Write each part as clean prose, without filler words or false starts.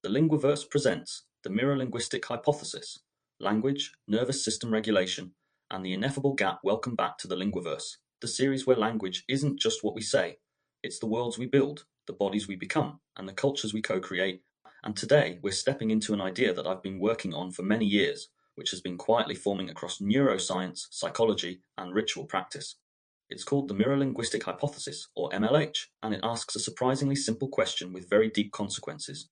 The Linguaverse presents the Mirror-Linguistic Hypothesis, Language, Nervous System Regulation, and the Ineffable Gap. Welcome back to the Linguaverse, the series where language isn't just what we say, it's the worlds we build, the bodies we become, and the cultures we co-create. And today we're stepping into an idea that I've been working on for many years, which has been quietly forming across neuroscience, psychology, and ritual practice. It's called the Mirror-Linguistic Hypothesis, or MLH, and it asks a surprisingly simple question with very deep consequences.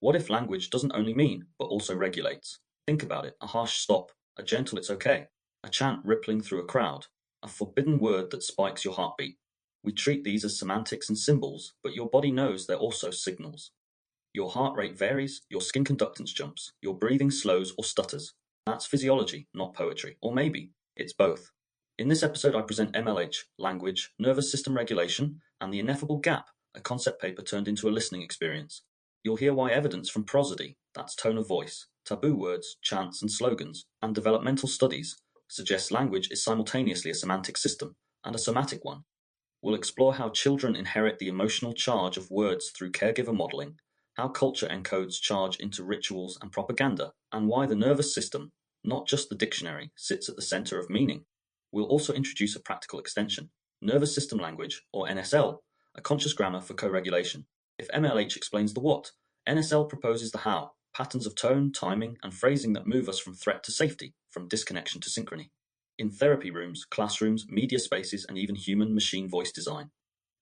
What if language doesn't only mean, but also regulates? Think about it, a harsh stop, a gentle it's okay, a chant rippling through a crowd, a forbidden word that spikes your heartbeat. We treat these as semantics and symbols, but your body knows they're also signals. Your heart rate varies, your skin conductance jumps, your breathing slows or stutters. That's physiology, not poetry. Or maybe it's both. In this episode I present MLH, language, nervous system regulation, and the Ineffable Gap, a concept paper turned into a listening experience. You'll hear why evidence from Prosody, that's tone of voice, taboo words, chants and slogans, and developmental studies suggests language is simultaneously a semantic system and a somatic one. We'll explore how children inherit the emotional charge of words through caregiver modeling, how culture encodes charge into rituals and propaganda, and why the nervous system, not just the dictionary, sits at the center of meaning. We'll also introduce a practical extension, nervous system language, or NSL, a conscious grammar for co-regulation. If MLH explains the what, NSL proposes the how, patterns of tone, timing, and phrasing that move us from threat to safety, from disconnection to synchrony. In therapy rooms, classrooms, media spaces, and even human-machine voice design.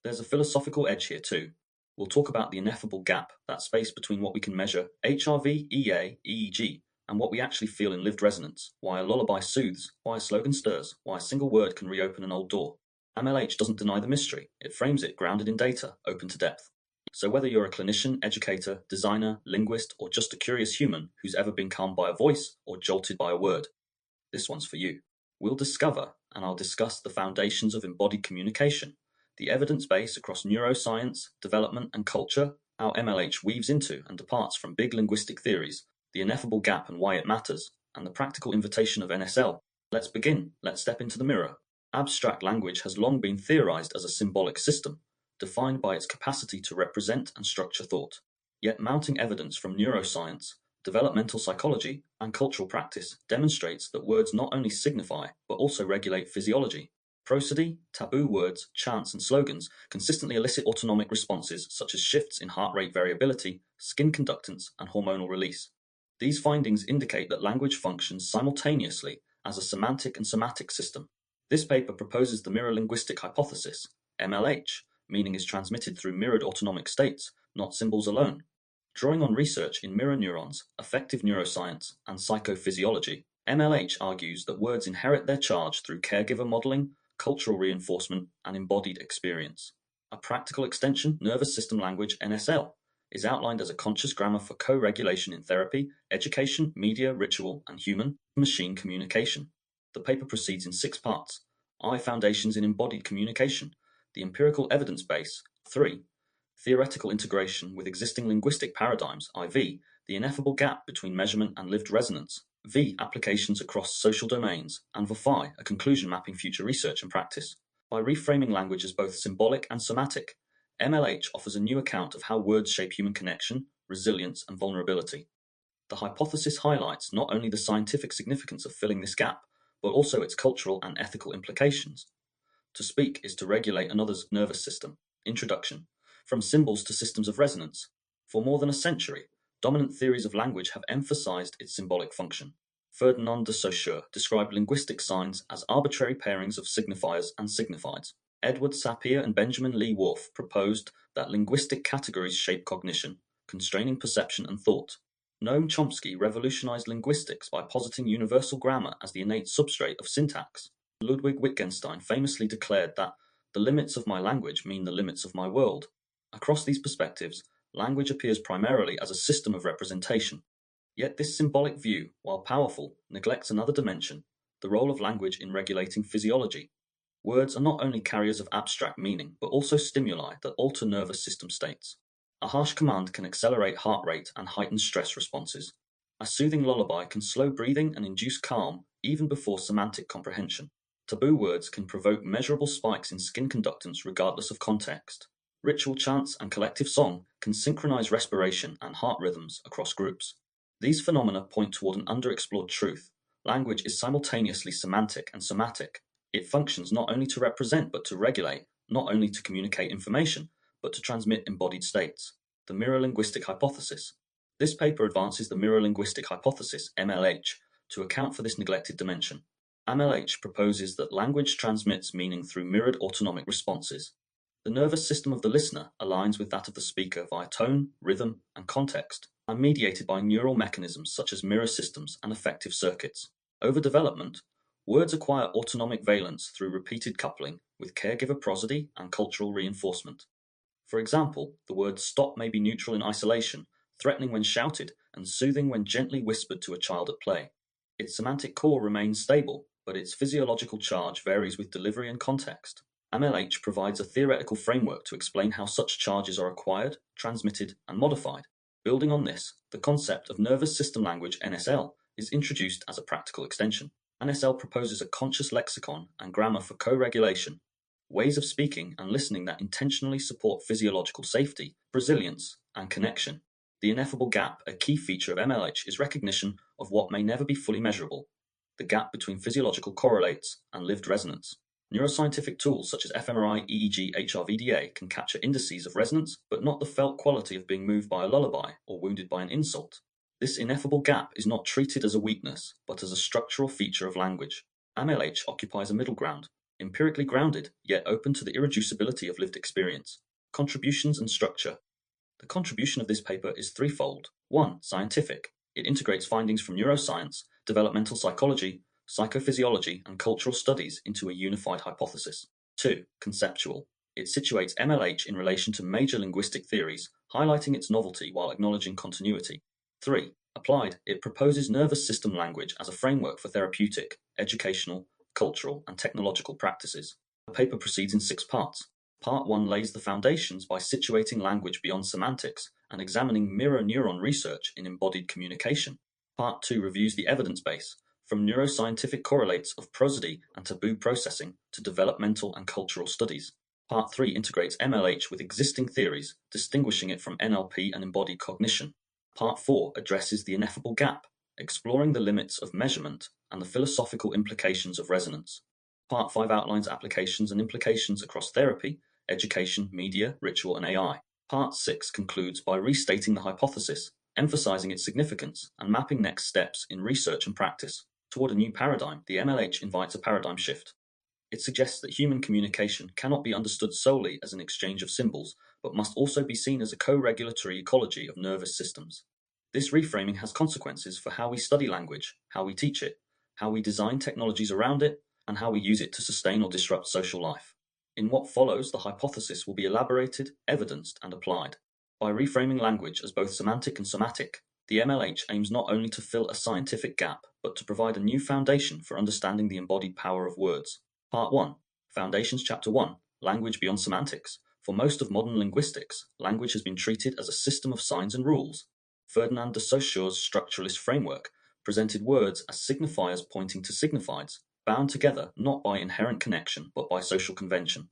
There's a philosophical edge here too. We'll talk about the ineffable gap, that space between what we can measure, HRV, EA, EEG, and what we actually feel in lived resonance, why a lullaby soothes, why a slogan stirs, why a single word can reopen an old door. MLH doesn't deny the mystery, it frames it grounded in data, open to depth. So whether you're a clinician, educator, designer, linguist, or just a curious human who's ever been calmed by a voice or jolted by a word, this one's for you. We'll discover, and I'll discuss the foundations of embodied communication, the evidence base across neuroscience, development, and culture, how MLH weaves into and departs from big linguistic theories, the ineffable gap and why it matters, and the practical invitation of NSL. Let's begin. Let's step into the mirror. Abstract language has long been theorized as a symbolic system, defined by its capacity to represent and structure thought. Yet mounting evidence from neuroscience, developmental psychology, and cultural practice demonstrates that words not only signify, but also regulate physiology. Prosody, taboo words, chants, and slogans consistently elicit autonomic responses such as shifts in heart rate variability, skin conductance, and hormonal release. These findings indicate that language functions simultaneously as a semantic and somatic system. This paper proposes the Mirror-Linguistic Hypothesis, MLH, meaning is transmitted through mirrored autonomic states, not symbols alone. Drawing on research in mirror neurons, affective neuroscience, and psychophysiology, MLH argues that words inherit their charge through caregiver modeling, cultural reinforcement, and embodied experience. A practical extension, nervous system language, NSL, is outlined as a conscious grammar for co-regulation in therapy, education, media, ritual, and human-machine communication. The paper proceeds in 6 parts. I Foundations in Embodied Communication, the empirical evidence base, 3. Theoretical integration with existing linguistic paradigms, IV, the ineffable gap between measurement and lived resonance, V. Applications across social domains, and VFI, a conclusion mapping future research and practice. By reframing language as both symbolic and somatic, MLH offers a new account of how words shape human connection, resilience, and vulnerability. The hypothesis highlights not only the scientific significance of filling this gap, but also its cultural and ethical implications. To speak is to regulate another's nervous system. Introduction. From symbols to systems of resonance. For more than a century, dominant theories of language have emphasized its symbolic function. Ferdinand de Saussure described linguistic signs as arbitrary pairings of signifiers and signifieds. Edward Sapir and Benjamin Lee Whorf proposed that linguistic categories shape cognition, constraining perception and thought. Noam Chomsky revolutionized linguistics by positing universal grammar as the innate substrate of syntax. Ludwig Wittgenstein famously declared that the limits of my language mean the limits of my world. Across these perspectives, language appears primarily as a system of representation. Yet this symbolic view, while powerful, neglects another dimension, the role of language in regulating physiology. Words are not only carriers of abstract meaning, but also stimuli that alter nervous system states. A harsh command can accelerate heart rate and heighten stress responses. A soothing lullaby can slow breathing and induce calm even before semantic comprehension. Taboo words can provoke measurable spikes in skin conductance regardless of context. Ritual chants and collective song can synchronize respiration and heart rhythms across groups. These phenomena point toward an underexplored truth. Language is simultaneously semantic and somatic. It functions not only to represent but to regulate, not only to communicate information, but to transmit embodied states. The Mirror-Linguistic Hypothesis. This paper advances the Mirror-Linguistic Hypothesis, MLH, to account for this neglected dimension. MLH proposes that language transmits meaning through mirrored autonomic responses. The nervous system of the listener aligns with that of the speaker via tone, rhythm, and context, and mediated by neural mechanisms such as mirror systems and affective circuits. Over development, words acquire autonomic valence through repeated coupling with caregiver prosody and cultural reinforcement. For example, the word stop may be neutral in isolation, threatening when shouted, and soothing when gently whispered to a child at play. Its semantic core remains stable, but its physiological charge varies with delivery and context. MLH provides a theoretical framework to explain how such charges are acquired, transmitted, and modified. Building on this, the concept of nervous system language (NSL) is introduced as a practical extension. NSL proposes a conscious lexicon and grammar for co-regulation, ways of speaking and listening that intentionally support physiological safety, resilience, and connection. The ineffable gap, a key feature of MLH, is recognition of what may never be fully measurable, the gap between physiological correlates and lived resonance. Neuroscientific tools such as fMRI, EEG, HRVDA can capture indices of resonance, but not the felt quality of being moved by a lullaby or wounded by an insult. This ineffable gap is not treated as a weakness, but as a structural feature of language. MLH occupies a middle ground, empirically grounded, yet open to the irreducibility of lived experience. Contributions and structure. The contribution of this paper is threefold. 1. Scientific. It integrates findings from neuroscience, developmental psychology, psychophysiology, and cultural studies into a unified hypothesis. 2. Conceptual. It situates MLH in relation to major linguistic theories, highlighting its novelty while acknowledging continuity. 3. Applied. It proposes nervous system language as a framework for therapeutic, educational, cultural, and technological practices. The paper proceeds in 6 parts. Part 1 lays the foundations by situating language beyond semantics and examining mirror neuron research in embodied communication. Part 2 reviews the evidence base, from neuroscientific correlates of prosody and taboo processing to developmental and cultural studies. Part 3 integrates MLH with existing theories, distinguishing it from NLP and embodied cognition. Part 4 addresses the ineffable gap, exploring the limits of measurement and the philosophical implications of resonance. Part 5 outlines applications and implications across therapy, education, media, ritual, and AI. Part 6 concludes by restating the hypothesis, emphasizing its significance, and mapping next steps in research and practice. Toward a new paradigm, the MLH invites a paradigm shift. It suggests that human communication cannot be understood solely as an exchange of symbols, but must also be seen as a co-regulatory ecology of nervous systems. This reframing has consequences for how we study language, how we teach it, how we design technologies around it, and how we use it to sustain or disrupt social life. In what follows, the hypothesis will be elaborated, evidenced, and applied. By reframing language as both semantic and somatic, the MLH aims not only to fill a scientific gap, but to provide a new foundation for understanding the embodied power of words. Part 1. Foundations Chapter 1. Language Beyond Semantics. For most of modern linguistics, language has been treated as a system of signs and rules. Ferdinand de Saussure's structuralist framework presented words as signifiers pointing to signifieds, bound together not by inherent connection but by social convention.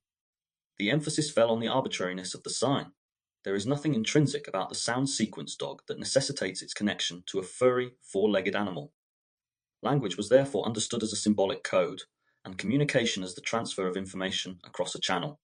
The emphasis fell on the arbitrariness of the sign. There is nothing intrinsic about the sound sequence dog that necessitates its connection to a furry, four-legged animal. Language was therefore understood as a symbolic code, and communication as the transfer of information across a channel.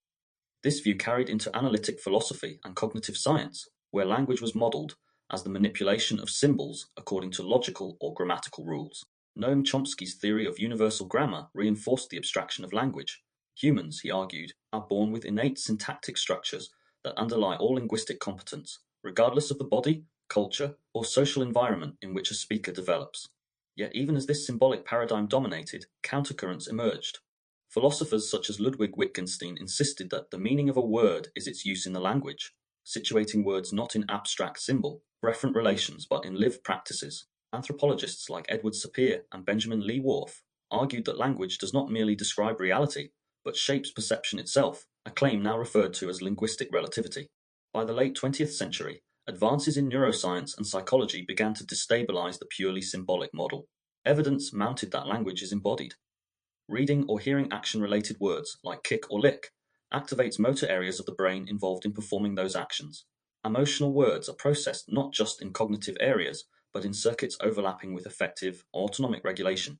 This view carried into analytic philosophy and cognitive science, where language was modeled as the manipulation of symbols according to logical or grammatical rules. Noam Chomsky's theory of universal grammar reinforced the abstraction of language. Humans, he argued, are born with innate syntactic structures that underlie all linguistic competence, regardless of the body, culture, or social environment in which a speaker develops. Yet even as this symbolic paradigm dominated, countercurrents emerged. Philosophers such as Ludwig Wittgenstein insisted that the meaning of a word is its use in the language, situating words not in abstract symbol, referent relations, but in lived practices. Anthropologists like Edward Sapir and Benjamin Lee Whorf argued that language does not merely describe reality, but shapes perception itself, a claim now referred to as linguistic relativity. By the late 20th century, advances in neuroscience and psychology began to destabilize the purely symbolic model. Evidence mounted that language is embodied. Reading or hearing action-related words, like kick or lick, activates motor areas of the brain involved in performing those actions. Emotional words are processed not just in cognitive areas, but in circuits overlapping with effective autonomic regulation.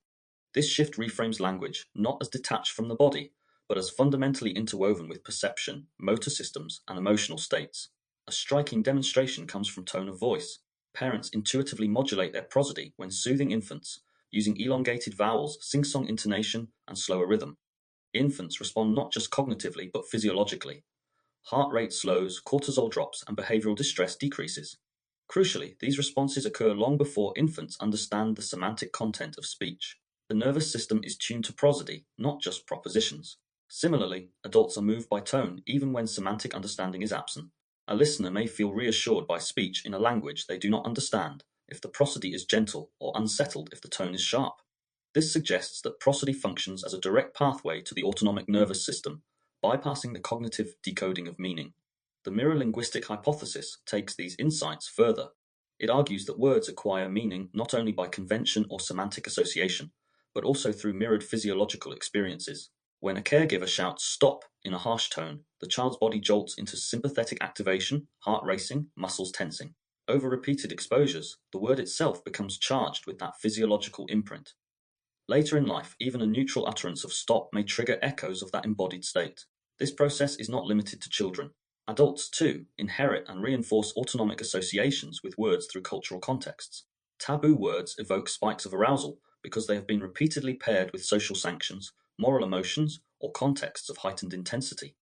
This shift reframes language not as detached from the body, but as fundamentally interwoven with perception, motor systems, and emotional states. A striking demonstration comes from tone of voice. Parents intuitively modulate their prosody when soothing infants, using elongated vowels, sing-song intonation, and slower rhythm. Infants respond not just cognitively, but physiologically. Heart rate slows, cortisol drops, and behavioral distress decreases. Crucially, these responses occur long before infants understand the semantic content of speech. The nervous system is tuned to prosody, not just propositions. Similarly, adults are moved by tone even when semantic understanding is absent. A listener may feel reassured by speech in a language they do not understand if the prosody is gentle, or unsettled if the tone is sharp. This suggests that prosody functions as a direct pathway to the autonomic nervous system, bypassing the cognitive decoding of meaning. The mirror-linguistic hypothesis takes these insights further. It argues that words acquire meaning not only by convention or semantic association, but also through mirrored physiological experiences. When a caregiver shouts "stop" in a harsh tone, the child's body jolts into sympathetic activation, heart racing, muscles tensing. Over repeated exposures, the word itself becomes charged with that physiological imprint. Later in life, even a neutral utterance of "stop" may trigger echoes of that embodied state. This process is not limited to children. Adults, too, inherit and reinforce autonomic associations with words through cultural contexts. Taboo words evoke spikes of arousal because they have been repeatedly paired with social sanctions, moral emotions, or contexts of heightened intensity.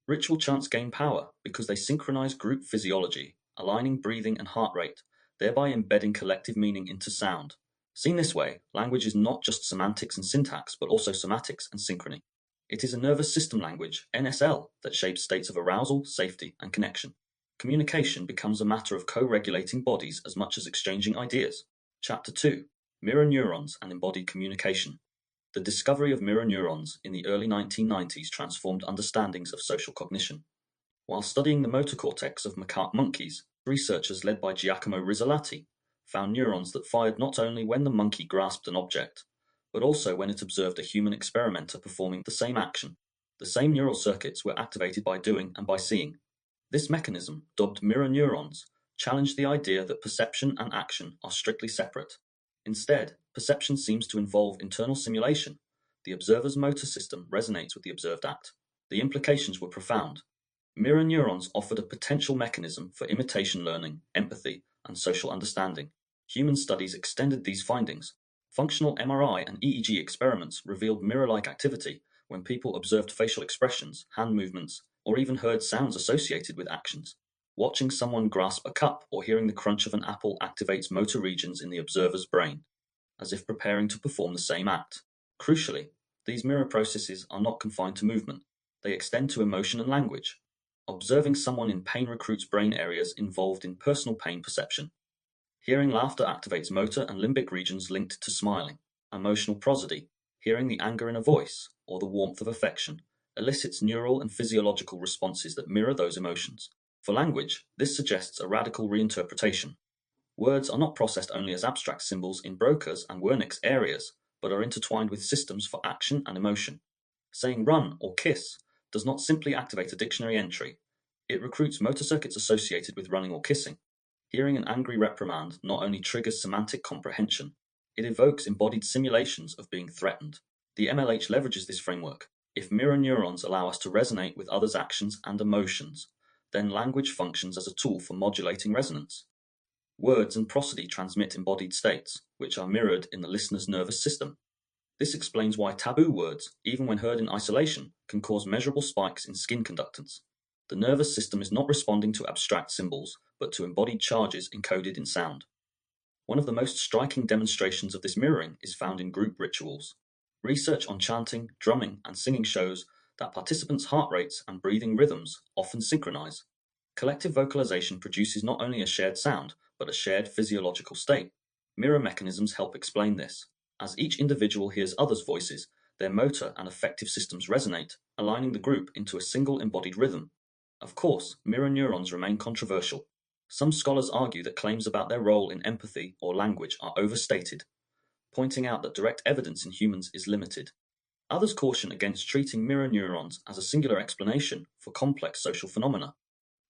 Ritual chants gain power because they synchronize group physiology, aligning breathing and heart rate, thereby embedding collective meaning into sound. Seen this way, language is not just semantics and syntax, but also somatics and synchrony. It is a nervous system language, NSL, that shapes states of arousal, safety, and connection. Communication becomes a matter of co-regulating bodies as much as exchanging ideas. Chapter 2: Mirror Neurons and Embodied Communication. The discovery of mirror neurons in the early 1990s transformed understandings of social cognition. While studying the motor cortex of macaque monkeys, researchers led by Giacomo Rizzolatti found neurons that fired not only when the monkey grasped an object, but also when it observed a human experimenter performing the same action. The same neural circuits were activated by doing and by seeing. This mechanism, dubbed mirror neurons, challenged the idea that perception and action are strictly separate. Instead, perception seems to involve internal simulation. The observer's motor system resonates with the observed act. The implications were profound. Mirror neurons offered a potential mechanism for imitation learning, empathy, and social understanding. Human studies extended these findings. Functional MRI and EEG experiments revealed mirror-like activity when people observed facial expressions, hand movements, or even heard sounds associated with actions. Watching someone grasp a cup or hearing the crunch of an apple activates motor regions in the observer's brain, as if preparing to perform the same act. Crucially, these mirror processes are not confined to movement. They extend to emotion and language. Observing someone in pain recruits brain areas involved in personal pain perception. Hearing laughter activates motor and limbic regions linked to smiling. Emotional prosody, hearing the anger in a voice or the warmth of affection, elicits neural and physiological responses that mirror those emotions. For language, this suggests a radical reinterpretation. Words are not processed only as abstract symbols in Broca's and Wernicke's areas, but are intertwined with systems for action and emotion. Saying run or kiss does not simply activate a dictionary entry. It recruits motor circuits associated with running or kissing. Hearing an angry reprimand not only triggers semantic comprehension, it evokes embodied simulations of being threatened. The MLH leverages this framework. If mirror neurons allow us to resonate with others' actions and emotions, then language functions as a tool for modulating resonance. Words and prosody transmit embodied states, which are mirrored in the listener's nervous system. This explains why taboo words, even when heard in isolation, can cause measurable spikes in skin conductance. The nervous system is not responding to abstract symbols, but to embodied charges encoded in sound. One of the most striking demonstrations of this mirroring is found in group rituals. Research on chanting, drumming, and singing shows that participants' heart rates and breathing rhythms often synchronize. Collective vocalization produces not only a shared sound, but a shared physiological state. Mirror mechanisms help explain this. As each individual hears others' voices, their motor and affective systems resonate, aligning the group into a single embodied rhythm. Of course, mirror neurons remain controversial. Some scholars argue that claims about their role in empathy or language are overstated, pointing out that direct evidence in humans is limited. Others caution against treating mirror neurons as a singular explanation for complex social phenomena.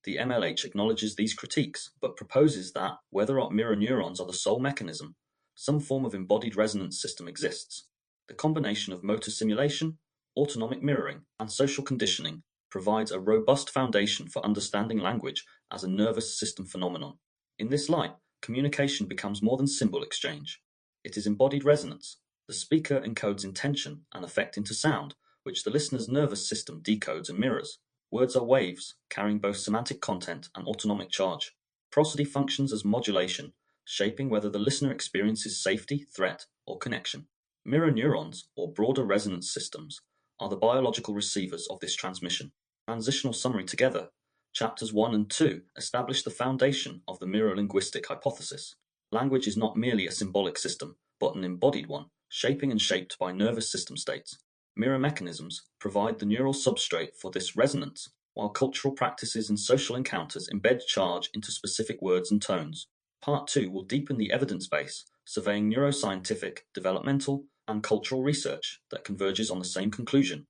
The MLH acknowledges these critiques, but proposes that, whether or not mirror neurons are the sole mechanism, some form of embodied resonance system exists. The combination of motor simulation, autonomic mirroring, and social conditioning provides a robust foundation for understanding language as a nervous system phenomenon. In this light, communication becomes more than symbol exchange. It is embodied resonance. The speaker encodes intention and effect into sound, which the listener's nervous system decodes and mirrors. Words are waves, carrying both semantic content and autonomic charge. Prosody functions as modulation, shaping whether the listener experiences safety, threat, or connection. Mirror neurons, or broader resonance systems, are the biological receivers of this transmission. Transitional summary together. Chapters 1 and 2 establish the foundation of the mirror-linguistic hypothesis. Language is not merely a symbolic system, but an embodied one, shaping and shaped by nervous system states. Mirror mechanisms provide the neural substrate for this resonance, while cultural practices and social encounters embed charge into specific words and tones. Part 2 will deepen the evidence base, surveying neuroscientific, developmental, and cultural research that converges on the same conclusion.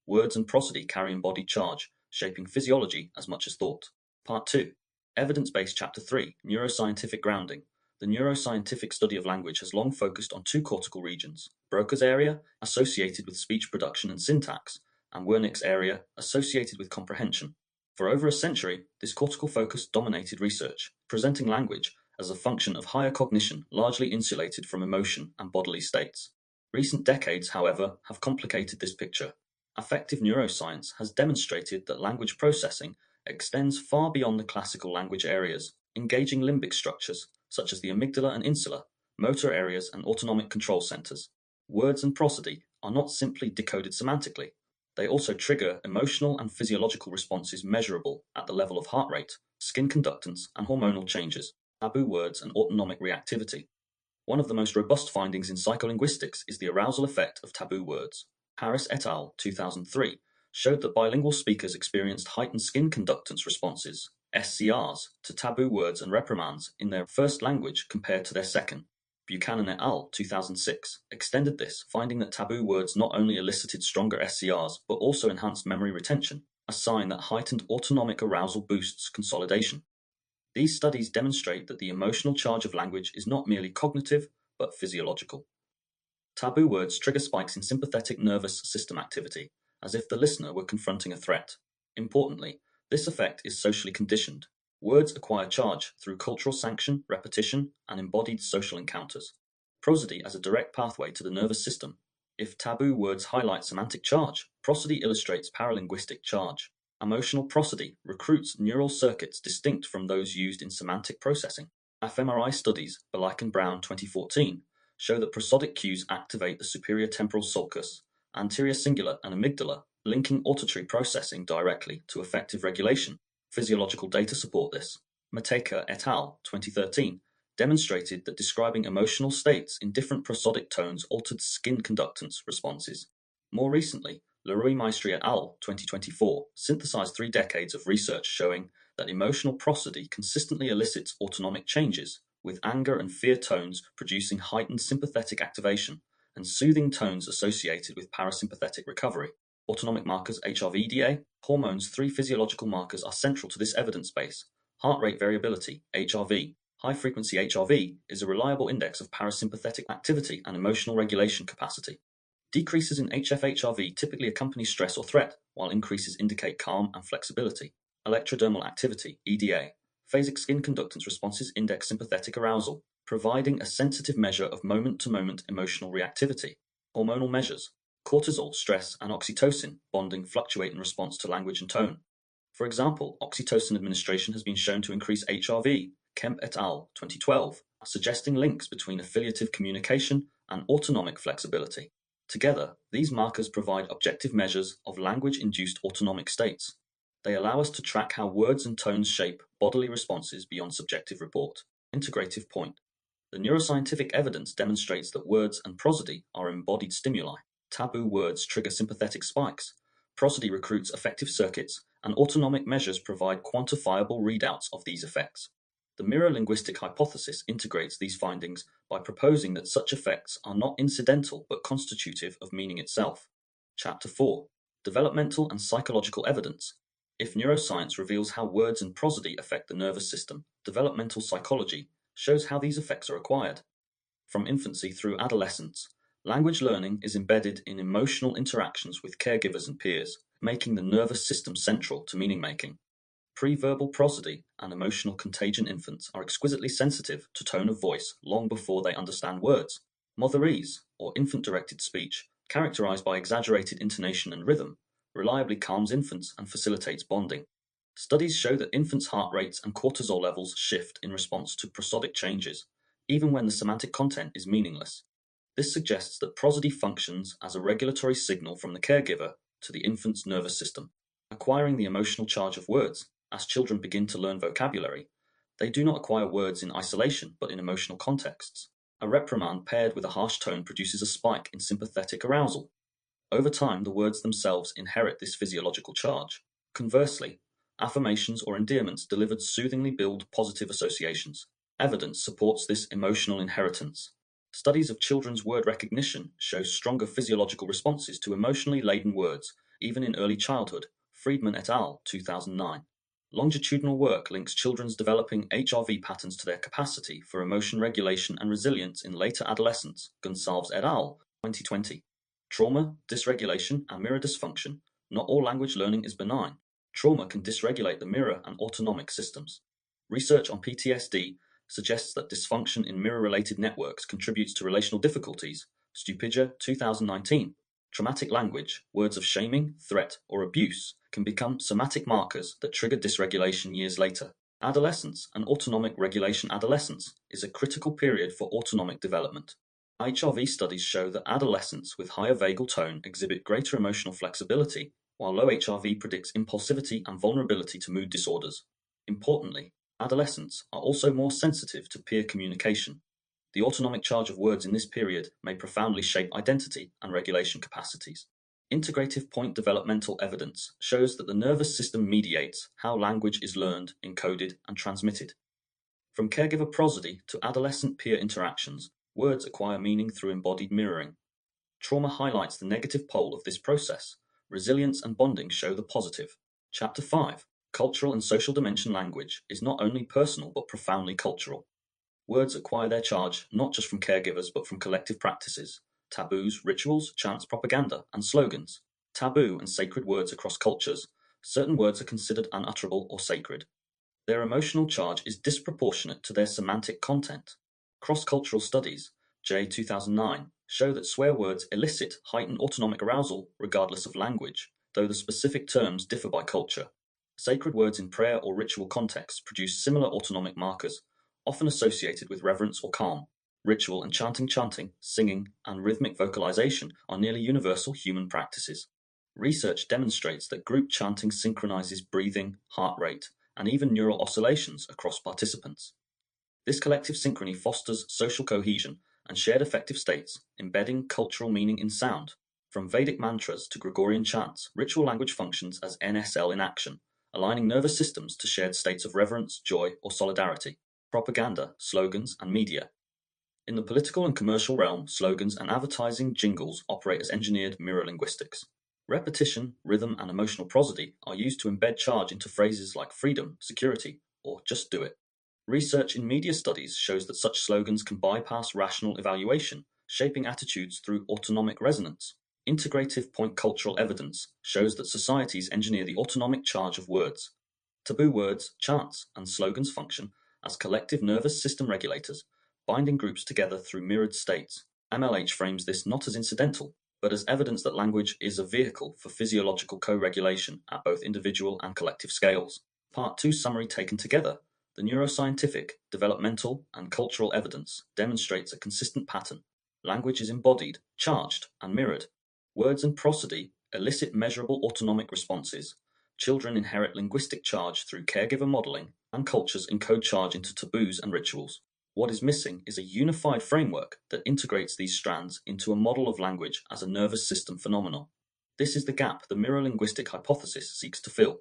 Words and prosody carry embodied charge, shaping physiology as much as thought. Part 2. Evidence-based Chapter 3, Neuroscientific Grounding. The neuroscientific study of language has long focused on two cortical regions, Broca's area, associated with speech production and syntax, and Wernicke's area, associated with comprehension. For over a century, this cortical focus dominated research, presenting language as a function of higher cognition largely insulated from emotion and bodily states. Recent decades, however, have complicated this picture. Affective neuroscience has demonstrated that language processing extends far beyond the classical language areas, engaging limbic structures, such as the amygdala and insula, motor areas and autonomic control centers. Words and prosody are not simply decoded semantically. They also trigger emotional and physiological responses measurable at the level of heart rate, skin conductance, and hormonal changes, taboo words and autonomic reactivity. One of the most robust findings in psycholinguistics is the arousal effect of taboo words. Harris et al. 2003 showed that bilingual speakers experienced heightened skin conductance responses, SCRs, to taboo words and reprimands in their first language compared to their second. Buchanan et al. 2006 extended this, finding that taboo words not only elicited stronger SCRs but also enhanced memory retention, a sign that heightened autonomic arousal boosts consolidation. These studies demonstrate that the emotional charge of language is not merely cognitive but physiological. Taboo words trigger spikes in sympathetic nervous system activity, as if the listener were confronting a threat. Importantly, this effect is socially conditioned. Words acquire charge through cultural sanction, repetition, and embodied social encounters. Prosody as a direct pathway to the nervous system. If taboo words highlight semantic charge, prosody illustrates paralinguistic charge. Emotional prosody recruits neural circuits distinct from those used in semantic processing. fMRI studies, Belike and Brown 2014, show that prosodic cues activate the superior temporal sulcus, anterior cingulate, and amygdala, linking auditory processing directly to affective regulation. Physiological data support this. Mateka et al. 2013 demonstrated that describing emotional states in different prosodic tones altered skin conductance responses. More recently, Leroy Maestri et al. 2024 synthesized 3 decades of research showing that emotional prosody consistently elicits autonomic changes, with anger and fear tones producing heightened sympathetic activation and soothing tones associated with parasympathetic recovery. Autonomic markers HRV-DA, hormones. 3 physiological markers are central to this evidence base. Heart rate variability, HRV. High-frequency HRV is a reliable index of parasympathetic activity and emotional regulation capacity. Decreases in HF-HRV typically accompany stress or threat, while increases indicate calm and flexibility. Electrodermal activity, EDA. Phasic skin conductance responses index sympathetic arousal, providing a sensitive measure of moment-to-moment emotional reactivity. Hormonal measures. Cortisol, stress, and oxytocin bonding fluctuate in response to language and tone. For example, oxytocin administration has been shown to increase HRV, Kemp et al. 2012, suggesting links between affiliative communication and autonomic flexibility. Together, these markers provide objective measures of language-induced autonomic states. They allow us to track how words and tones shape bodily responses beyond subjective report. Integrative point. The neuroscientific evidence demonstrates that words and prosody are embodied stimuli. Taboo words trigger sympathetic spikes. Prosody recruits affective circuits, and autonomic measures provide quantifiable readouts of these effects. The mirror-linguistic hypothesis integrates these findings by proposing that such effects are not incidental but constitutive of meaning itself. Chapter 4. Developmental and Psychological Evidence. If neuroscience reveals how words and prosody affect the nervous system, developmental psychology shows how these effects are acquired. From infancy through adolescence, language learning is embedded in emotional interactions with caregivers and peers, making the nervous system central to meaning-making. Pre-verbal prosody and emotional contagion infants are exquisitely sensitive to tone of voice long before they understand words. Motherese, or infant-directed speech, characterized by exaggerated intonation and rhythm, reliably calms infants and facilitates bonding. Studies show that infants' heart rates and cortisol levels shift in response to prosodic changes, even when the semantic content is meaningless. This suggests that prosody functions as a regulatory signal from the caregiver to the infant's nervous system. Acquiring the emotional charge of words. As children begin to learn vocabulary, they do not acquire words in isolation but in emotional contexts. A reprimand paired with a harsh tone produces a spike in sympathetic arousal. Over time, the words themselves inherit this physiological charge. Conversely, affirmations or endearments delivered soothingly build positive associations. Evidence supports this emotional inheritance. Studies of children's word recognition show stronger physiological responses to emotionally laden words, even in early childhood. Friedman et al., 2009. Longitudinal work links children's developing HRV patterns to their capacity for emotion regulation and resilience in later adolescence. Gonsalves et al., 2020. Trauma, dysregulation, and mirror dysfunction. Not all language learning is benign. Trauma can dysregulate the mirror and autonomic systems. Research on PTSD suggests that dysfunction in mirror-related networks contributes to relational difficulties. Stupidja, 2019. Traumatic language, words of shaming, threat, or abuse can become somatic markers that trigger dysregulation years later. Adolescence and autonomic regulation. Adolescence is a critical period for autonomic development. HRV studies show that adolescents with higher vagal tone exhibit greater emotional flexibility, while low HRV predicts impulsivity and vulnerability to mood disorders. Importantly, adolescents are also more sensitive to peer communication. The autonomic charge of words in this period may profoundly shape identity and regulation capacities. Integrative point developmental evidence shows that the nervous system mediates how language is learned, encoded, and transmitted. From caregiver prosody to adolescent peer interactions, words acquire meaning through embodied mirroring. Trauma highlights the negative pole of this process. Resilience and bonding show the positive. Chapter 5. Cultural and social dimension. Language is not only personal but profoundly cultural. Words acquire their charge not just from caregivers but from collective practices, taboos, rituals, chants, propaganda, and slogans. Taboo and sacred words across cultures. Certain words are considered unutterable or sacred. Their emotional charge is disproportionate to their semantic content. Cross-cultural studies, J. 2009, show that swear words elicit heightened autonomic arousal regardless of language, though the specific terms differ by culture. Sacred words in prayer or ritual contexts produce similar autonomic markers, often associated with reverence or calm. Ritual and chanting, singing, and rhythmic vocalization are nearly universal human practices. Research demonstrates that group chanting synchronizes breathing, heart rate, and even neural oscillations across participants. This collective synchrony fosters social cohesion and shared affective states, embedding cultural meaning in sound. From Vedic mantras to Gregorian chants, ritual language functions as NSL in action, aligning nervous systems to shared states of reverence, joy, or solidarity. Propaganda, slogans, and media. In the political and commercial realm, slogans and advertising jingles operate as engineered mirror linguistics. Repetition, rhythm, and emotional prosody are used to embed charge into phrases like freedom, security, or just do it. Research in media studies shows that such slogans can bypass rational evaluation, shaping attitudes through autonomic resonance. Integrative point cultural evidence shows that societies engineer the autonomic charge of words. Taboo words, chants, and slogans function as collective nervous system regulators, binding groups together through mirrored states. MLH frames this not as incidental, but as evidence that language is a vehicle for physiological co-regulation at both individual and collective scales. Part 2 summary taken together. The neuroscientific, developmental, and cultural evidence demonstrates a consistent pattern. Language is embodied, charged, and mirrored. Words and prosody elicit measurable autonomic responses. Children inherit linguistic charge through caregiver modeling, and cultures encode charge into taboos and rituals. What is missing is a unified framework that integrates these strands into a model of language as a nervous system phenomenon. This is the gap the Mirror-Linguistic Hypothesis seeks to fill.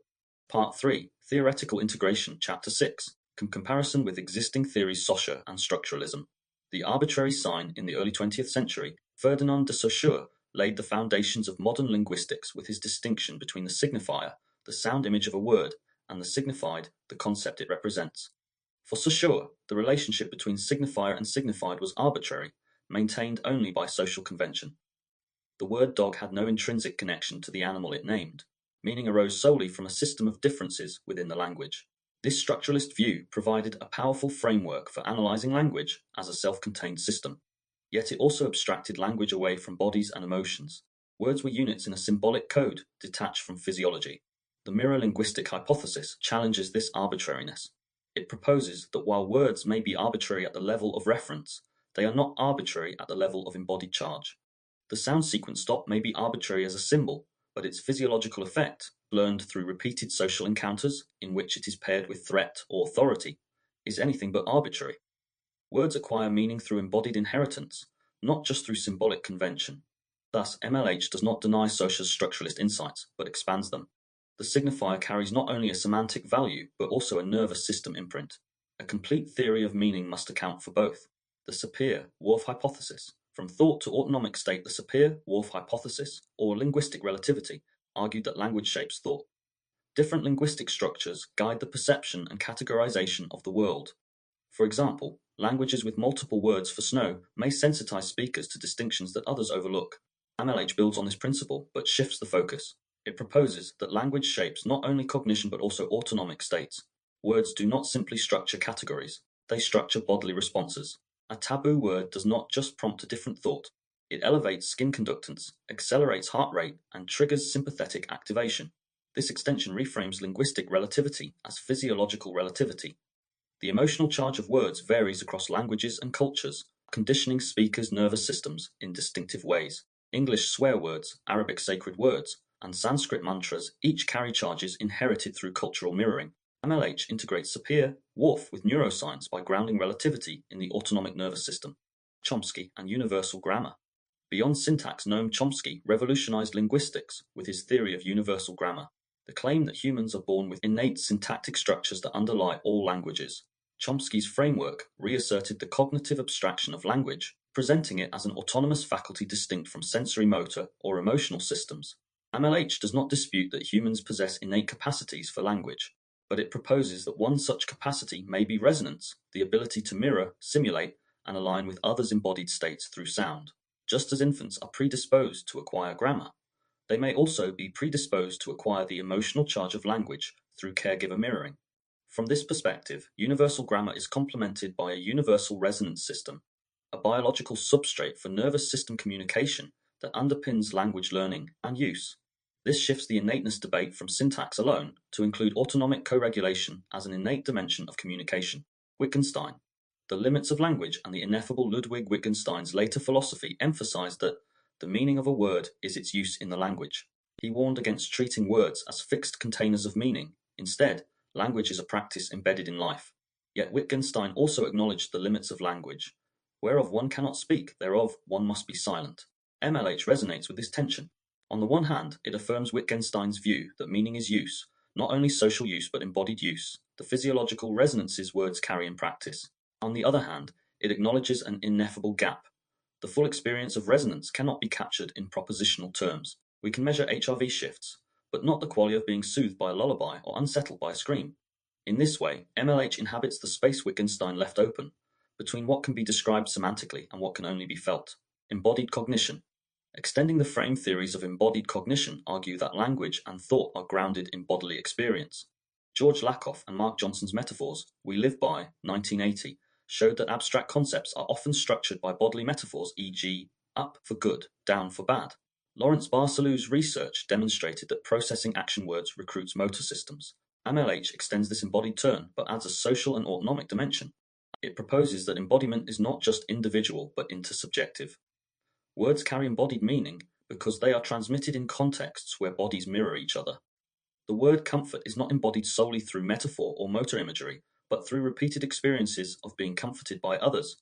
Part 3, Theoretical Integration, Chapter 6, Comparison with Existing Theories, Saussure and Structuralism. The arbitrary sign in the early 20th century, Ferdinand de Saussure laid the foundations of modern linguistics with his distinction between the signifier, the sound image of a word, and the signified, the concept it represents. For Saussure, the relationship between signifier and signified was arbitrary, maintained only by social convention. The word dog had no intrinsic connection to the animal it named. Meaning arose solely from a system of differences within the language. This structuralist view provided a powerful framework for analyzing language as a self-contained system. Yet it also abstracted language away from bodies and emotions. Words were units in a symbolic code detached from physiology. The mirror-linguistic hypothesis challenges this arbitrariness. It proposes that while words may be arbitrary at the level of reference, they are not arbitrary at the level of embodied charge. The sound sequence stop may be arbitrary as a symbol, but its physiological effect, learned through repeated social encounters in which it is paired with threat or authority, is anything but arbitrary. Words acquire meaning through embodied inheritance, not just through symbolic convention. Thus, MLH does not deny Sausure's structuralist insights, but expands them. The signifier carries not only a semantic value, but also a nervous system imprint. A complete theory of meaning must account for both. The Sapir-Whorf hypothesis. From thought to autonomic state, the Sapir-Whorf hypothesis, or linguistic relativity, argued that language shapes thought. Different linguistic structures guide the perception and categorization of the world. For example, languages with multiple words for snow may sensitize speakers to distinctions that others overlook. MLH builds on this principle, but shifts the focus. It proposes that language shapes not only cognition but also autonomic states. Words do not simply structure categories, they structure bodily responses. A taboo word does not just prompt a different thought, it elevates skin conductance, accelerates heart rate, and triggers sympathetic activation. This extension reframes linguistic relativity as physiological relativity. The emotional charge of words varies across languages and cultures, conditioning speakers' nervous systems in distinctive ways. English swear words, Arabic sacred words, and Sanskrit mantras each carry charges inherited through cultural mirroring. MLH integrates Sapir-Whorf with neuroscience by grounding relativity in the autonomic nervous system. Chomsky and universal grammar. Beyond syntax, Noam Chomsky revolutionized linguistics with his theory of universal grammar, the claim that humans are born with innate syntactic structures that underlie all languages. Chomsky's framework reasserted the cognitive abstraction of language, presenting it as an autonomous faculty distinct from sensory motor or emotional systems. MLH does not dispute that humans possess innate capacities for language, but it proposes that one such capacity may be resonance, the ability to mirror, simulate, and align with others' embodied states through sound. Just as infants are predisposed to acquire grammar, they may also be predisposed to acquire the emotional charge of language through caregiver mirroring. From this perspective, universal grammar is complemented by a universal resonance system, a biological substrate for nervous system communication that underpins language learning and use. This shifts the innateness debate from syntax alone to include autonomic co-regulation as an innate dimension of communication. Wittgenstein. The limits of language and the ineffable Ludwig Wittgenstein's later philosophy emphasized that the meaning of a word is its use in the language. He warned against treating words as fixed containers of meaning. Instead, language is a practice embedded in life. Yet Wittgenstein also acknowledged the limits of language. Whereof one cannot speak, thereof one must be silent. MLH resonates with this tension. On the one hand, it affirms Wittgenstein's view that meaning is use, not only social use but embodied use, the physiological resonances words carry in practice. On the other hand, it acknowledges an ineffable gap. The full experience of resonance cannot be captured in propositional terms. We can measure HRV shifts, but not the quality of being soothed by a lullaby or unsettled by a scream. In this way, MLH inhabits the space Wittgenstein left open, between what can be described semantically and what can only be felt. Embodied cognition. Extending the frame theories of embodied cognition argue that language and thought are grounded in bodily experience. George Lakoff and Mark Johnson's metaphors, We Live By, 1980, showed that abstract concepts are often structured by bodily metaphors, e.g., up for good, down for bad. Lawrence Barsalou's research demonstrated that processing action words recruits motor systems. MLH extends this embodied turn, but adds a social and autonomic dimension. It proposes that embodiment is not just individual, but intersubjective. Words carry embodied meaning because they are transmitted in contexts where bodies mirror each other. The word comfort is not embodied solely through metaphor or motor imagery, but through repeated experiences of being comforted by others.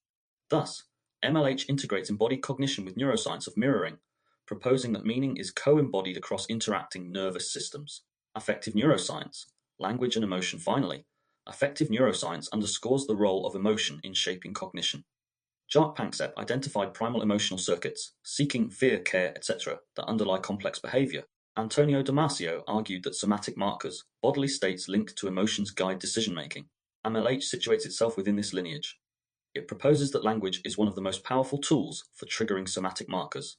Thus, MLH integrates embodied cognition with neuroscience of mirroring, proposing that meaning is co-embodied across interacting nervous systems. Affective neuroscience, language and emotion finally. Affective neuroscience underscores the role of emotion in shaping cognition. Jacques Panksepp identified primal emotional circuits, seeking, fear, care, etc., that underlie complex behavior. Antonio Damasio argued that somatic markers, bodily states linked to emotions, guide decision-making. MLH situates itself within this lineage. It proposes that language is one of the most powerful tools for triggering somatic markers.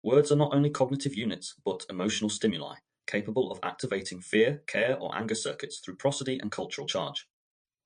Words are not only cognitive units, but emotional stimuli, capable of activating fear, care, or anger circuits through prosody and cultural charge.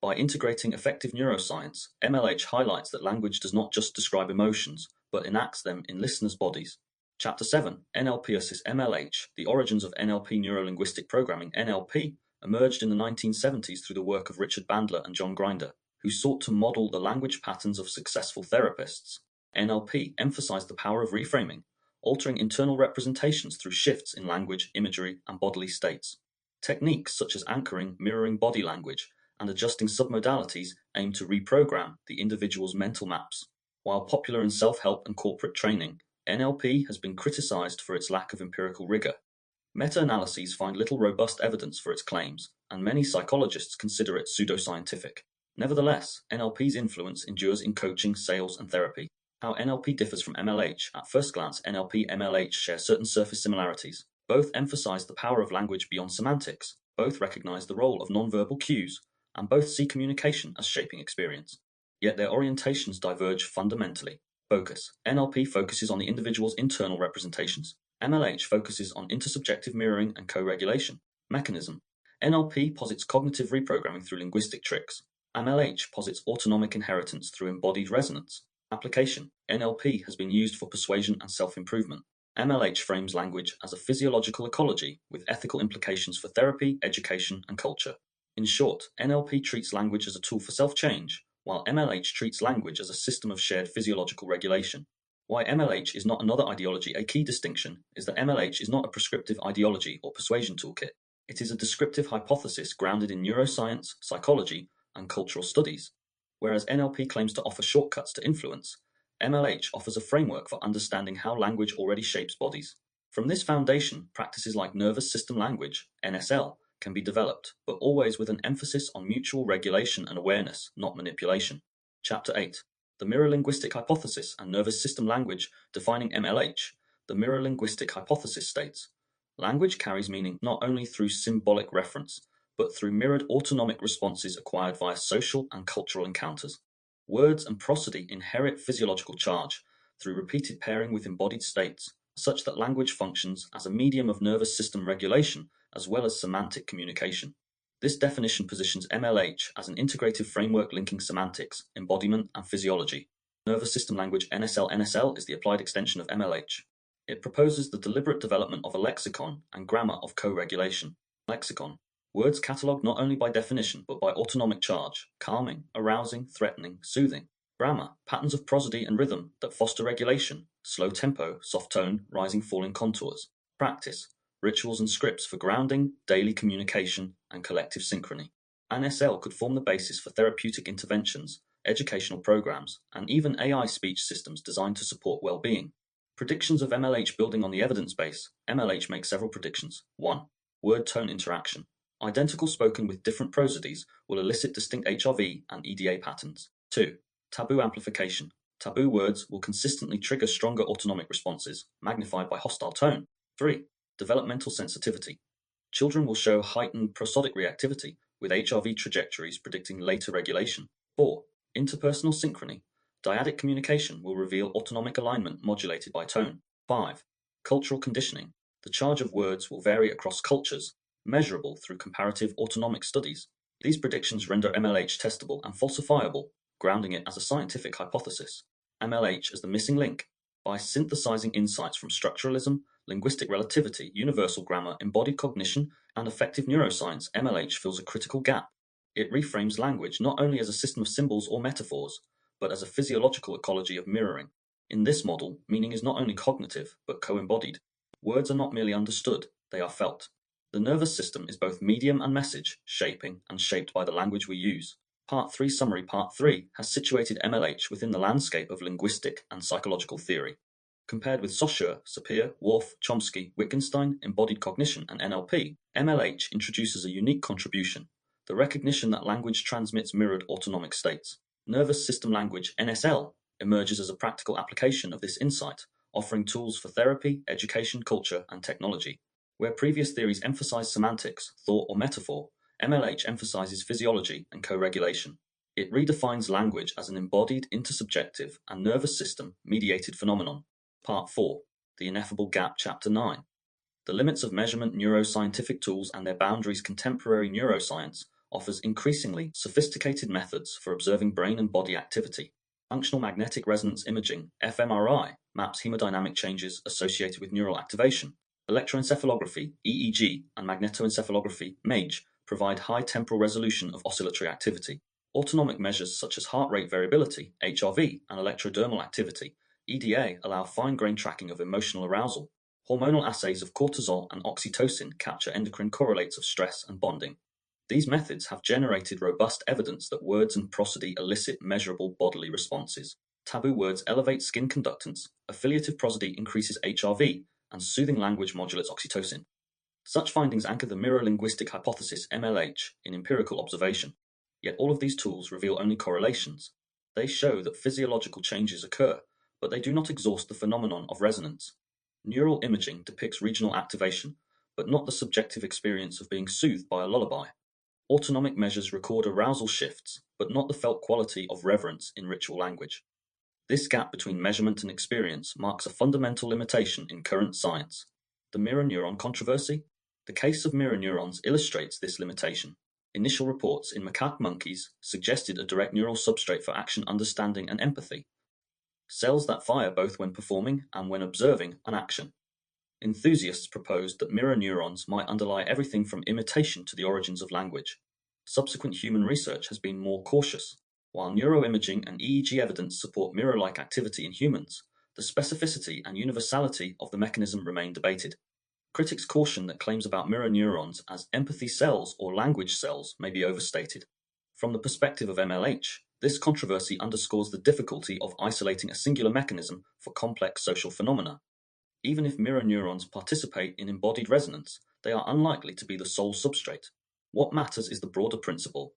By integrating effective neuroscience, MLH highlights that language does not just describe emotions, but enacts them in listeners' bodies. Chapter 7, NLP vs. MLH, the origins of NLP Neuro-Linguistic Programming, NLP, emerged in the 1970s through the work of Richard Bandler and John Grinder, who sought to model the language patterns of successful therapists. NLP emphasized the power of reframing, altering internal representations through shifts in language, imagery, and bodily states. Techniques such as anchoring, mirroring body language, and adjusting submodalities aim to reprogram the individual's mental maps. While popular in self-help and corporate training, NLP has been criticized for its lack of empirical rigor. Meta-analyses find little robust evidence for its claims, and many psychologists consider it pseudoscientific. Nevertheless, NLP's influence endures in coaching, sales, and therapy. How NLP differs from MLH. At first glance, NLP and MLH share certain surface similarities. Both emphasize the power of language beyond semantics. Both recognize the role of nonverbal cues, and both see communication as shaping experience. Yet their orientations diverge fundamentally. Focus. NLP focuses on the individual's internal representations. MLH focuses on intersubjective mirroring and co-regulation. Mechanism. NLP posits cognitive reprogramming through linguistic tricks. MLH posits autonomic inheritance through embodied resonance. Application. NLP has been used for persuasion and self-improvement. MLH frames language as a physiological ecology with ethical implications for therapy, education, and culture. In short, NLP treats language as a tool for self-change, while MLH treats language as a system of shared physiological regulation. Why MLH is not another ideology. A key distinction is that MLH is not a prescriptive ideology or persuasion toolkit. It is a descriptive hypothesis grounded in neuroscience, psychology, and cultural studies. Whereas NLP claims to offer shortcuts to influence, MLH offers a framework for understanding how language already shapes bodies. From this foundation, practices like nervous system language, NSL, can be developed, but always with an emphasis on mutual regulation and awareness, not manipulation. Chapter 8. The Mirror-Linguistic Hypothesis and Nervous System Language Defining MLH. The Mirror-Linguistic Hypothesis states, language carries meaning not only through symbolic reference, but through mirrored autonomic responses acquired via social and cultural encounters. Words and prosody inherit physiological charge through repeated pairing with embodied states, such that language functions as a medium of nervous system regulation as well as semantic communication. This definition positions MLH as an integrative framework linking semantics, embodiment, and physiology. Nervous system language NSL is the applied extension of MLH. It proposes the deliberate development of a lexicon and grammar of co-regulation. Lexicon. Words catalogued not only by definition, but by autonomic charge, calming, arousing, threatening, soothing. Grammar. Patterns of prosody and rhythm that foster regulation, slow tempo, soft tone, rising, falling contours. Practice. Rituals and scripts for grounding, daily communication, and collective synchrony. NSL could form the basis for therapeutic interventions, educational programs, and even AI speech systems designed to support well-being. Predictions of MLH building on the evidence base. MLH makes several predictions. 1. Word-tone interaction. Identical spoken with different prosodies will elicit distinct HRV and EDA patterns. 2. Taboo amplification. Taboo words will consistently trigger stronger autonomic responses, magnified by hostile tone. 3. Developmental sensitivity. Children will show heightened prosodic reactivity, with HRV trajectories predicting later regulation. 4. Interpersonal synchrony. Dyadic communication will reveal autonomic alignment modulated by tone. 5. Cultural conditioning. The charge of words will vary across cultures, measurable through comparative autonomic studies. These predictions render MLH testable and falsifiable, grounding it as a scientific hypothesis. MLH as the missing link. By synthesizing insights from structuralism, linguistic relativity, universal grammar, embodied cognition, and effective neuroscience, MLH fills a critical gap. It reframes language not only as a system of symbols or metaphors, but as a physiological ecology of mirroring. In this model, meaning is not only cognitive, but co-embodied. Words are not merely understood, they are felt. The nervous system is both medium and message, shaping and shaped by the language we use. Part 3 summary. Part 3 has situated MLH within the landscape of linguistic and psychological theory. Compared with Saussure, Sapir, Worf, Chomsky, Wittgenstein, embodied cognition, and NLP, MLH introduces a unique contribution, the recognition that language transmits mirrored autonomic states. Nervous system language, NSL, emerges as a practical application of this insight, offering tools for therapy, education, culture, and technology. Where previous theories emphasize semantics, thought, or metaphor, MLH emphasizes physiology and co-regulation. It redefines language as an embodied, intersubjective, and nervous system-mediated phenomenon. Part 4. The Ineffable Gap, Chapter 9. The limits of measurement neuroscientific tools and their boundaries. Contemporary neuroscience offers increasingly sophisticated methods for observing brain and body activity. Functional magnetic resonance imaging, fMRI, maps hemodynamic changes associated with neural activation. Electroencephalography, EEG, and magnetoencephalography, MAGE, provide high temporal resolution of oscillatory activity. Autonomic measures such as heart rate variability, HRV, and electrodermal activity, EDA, allow fine-grained tracking of emotional arousal. Hormonal assays of cortisol and oxytocin capture endocrine correlates of stress and bonding. These methods have generated robust evidence that words and prosody elicit measurable bodily responses. Taboo words elevate skin conductance, affiliative prosody increases HRV, and soothing language modulates oxytocin. Such findings anchor the Mirror-Linguistic Hypothesis (MLH) in empirical observation. Yet all of these tools reveal only correlations. They show that physiological changes occur, but they do not exhaust the phenomenon of resonance. Neural imaging depicts regional activation, but not the subjective experience of being soothed by a lullaby. Autonomic measures record arousal shifts, but not the felt quality of reverence in ritual language. This gap between measurement and experience marks a fundamental limitation in current science. The mirror neuron controversy? The case of mirror neurons illustrates this limitation. Initial reports in macaque monkeys suggested a direct neural substrate for action understanding and empathy. Cells that fire both when performing and when observing an action. Enthusiasts proposed that mirror neurons might underlie everything from imitation to the origins of language. Subsequent human research has been more cautious. While neuroimaging and EEG evidence support mirror-like activity in humans, the specificity and universality of the mechanism remain debated. Critics caution that claims about mirror neurons as empathy cells or language cells may be overstated. From the perspective of MLH, this controversy underscores the difficulty of isolating a singular mechanism for complex social phenomena. Even if mirror neurons participate in embodied resonance, they are unlikely to be the sole substrate. What matters is the broader principle.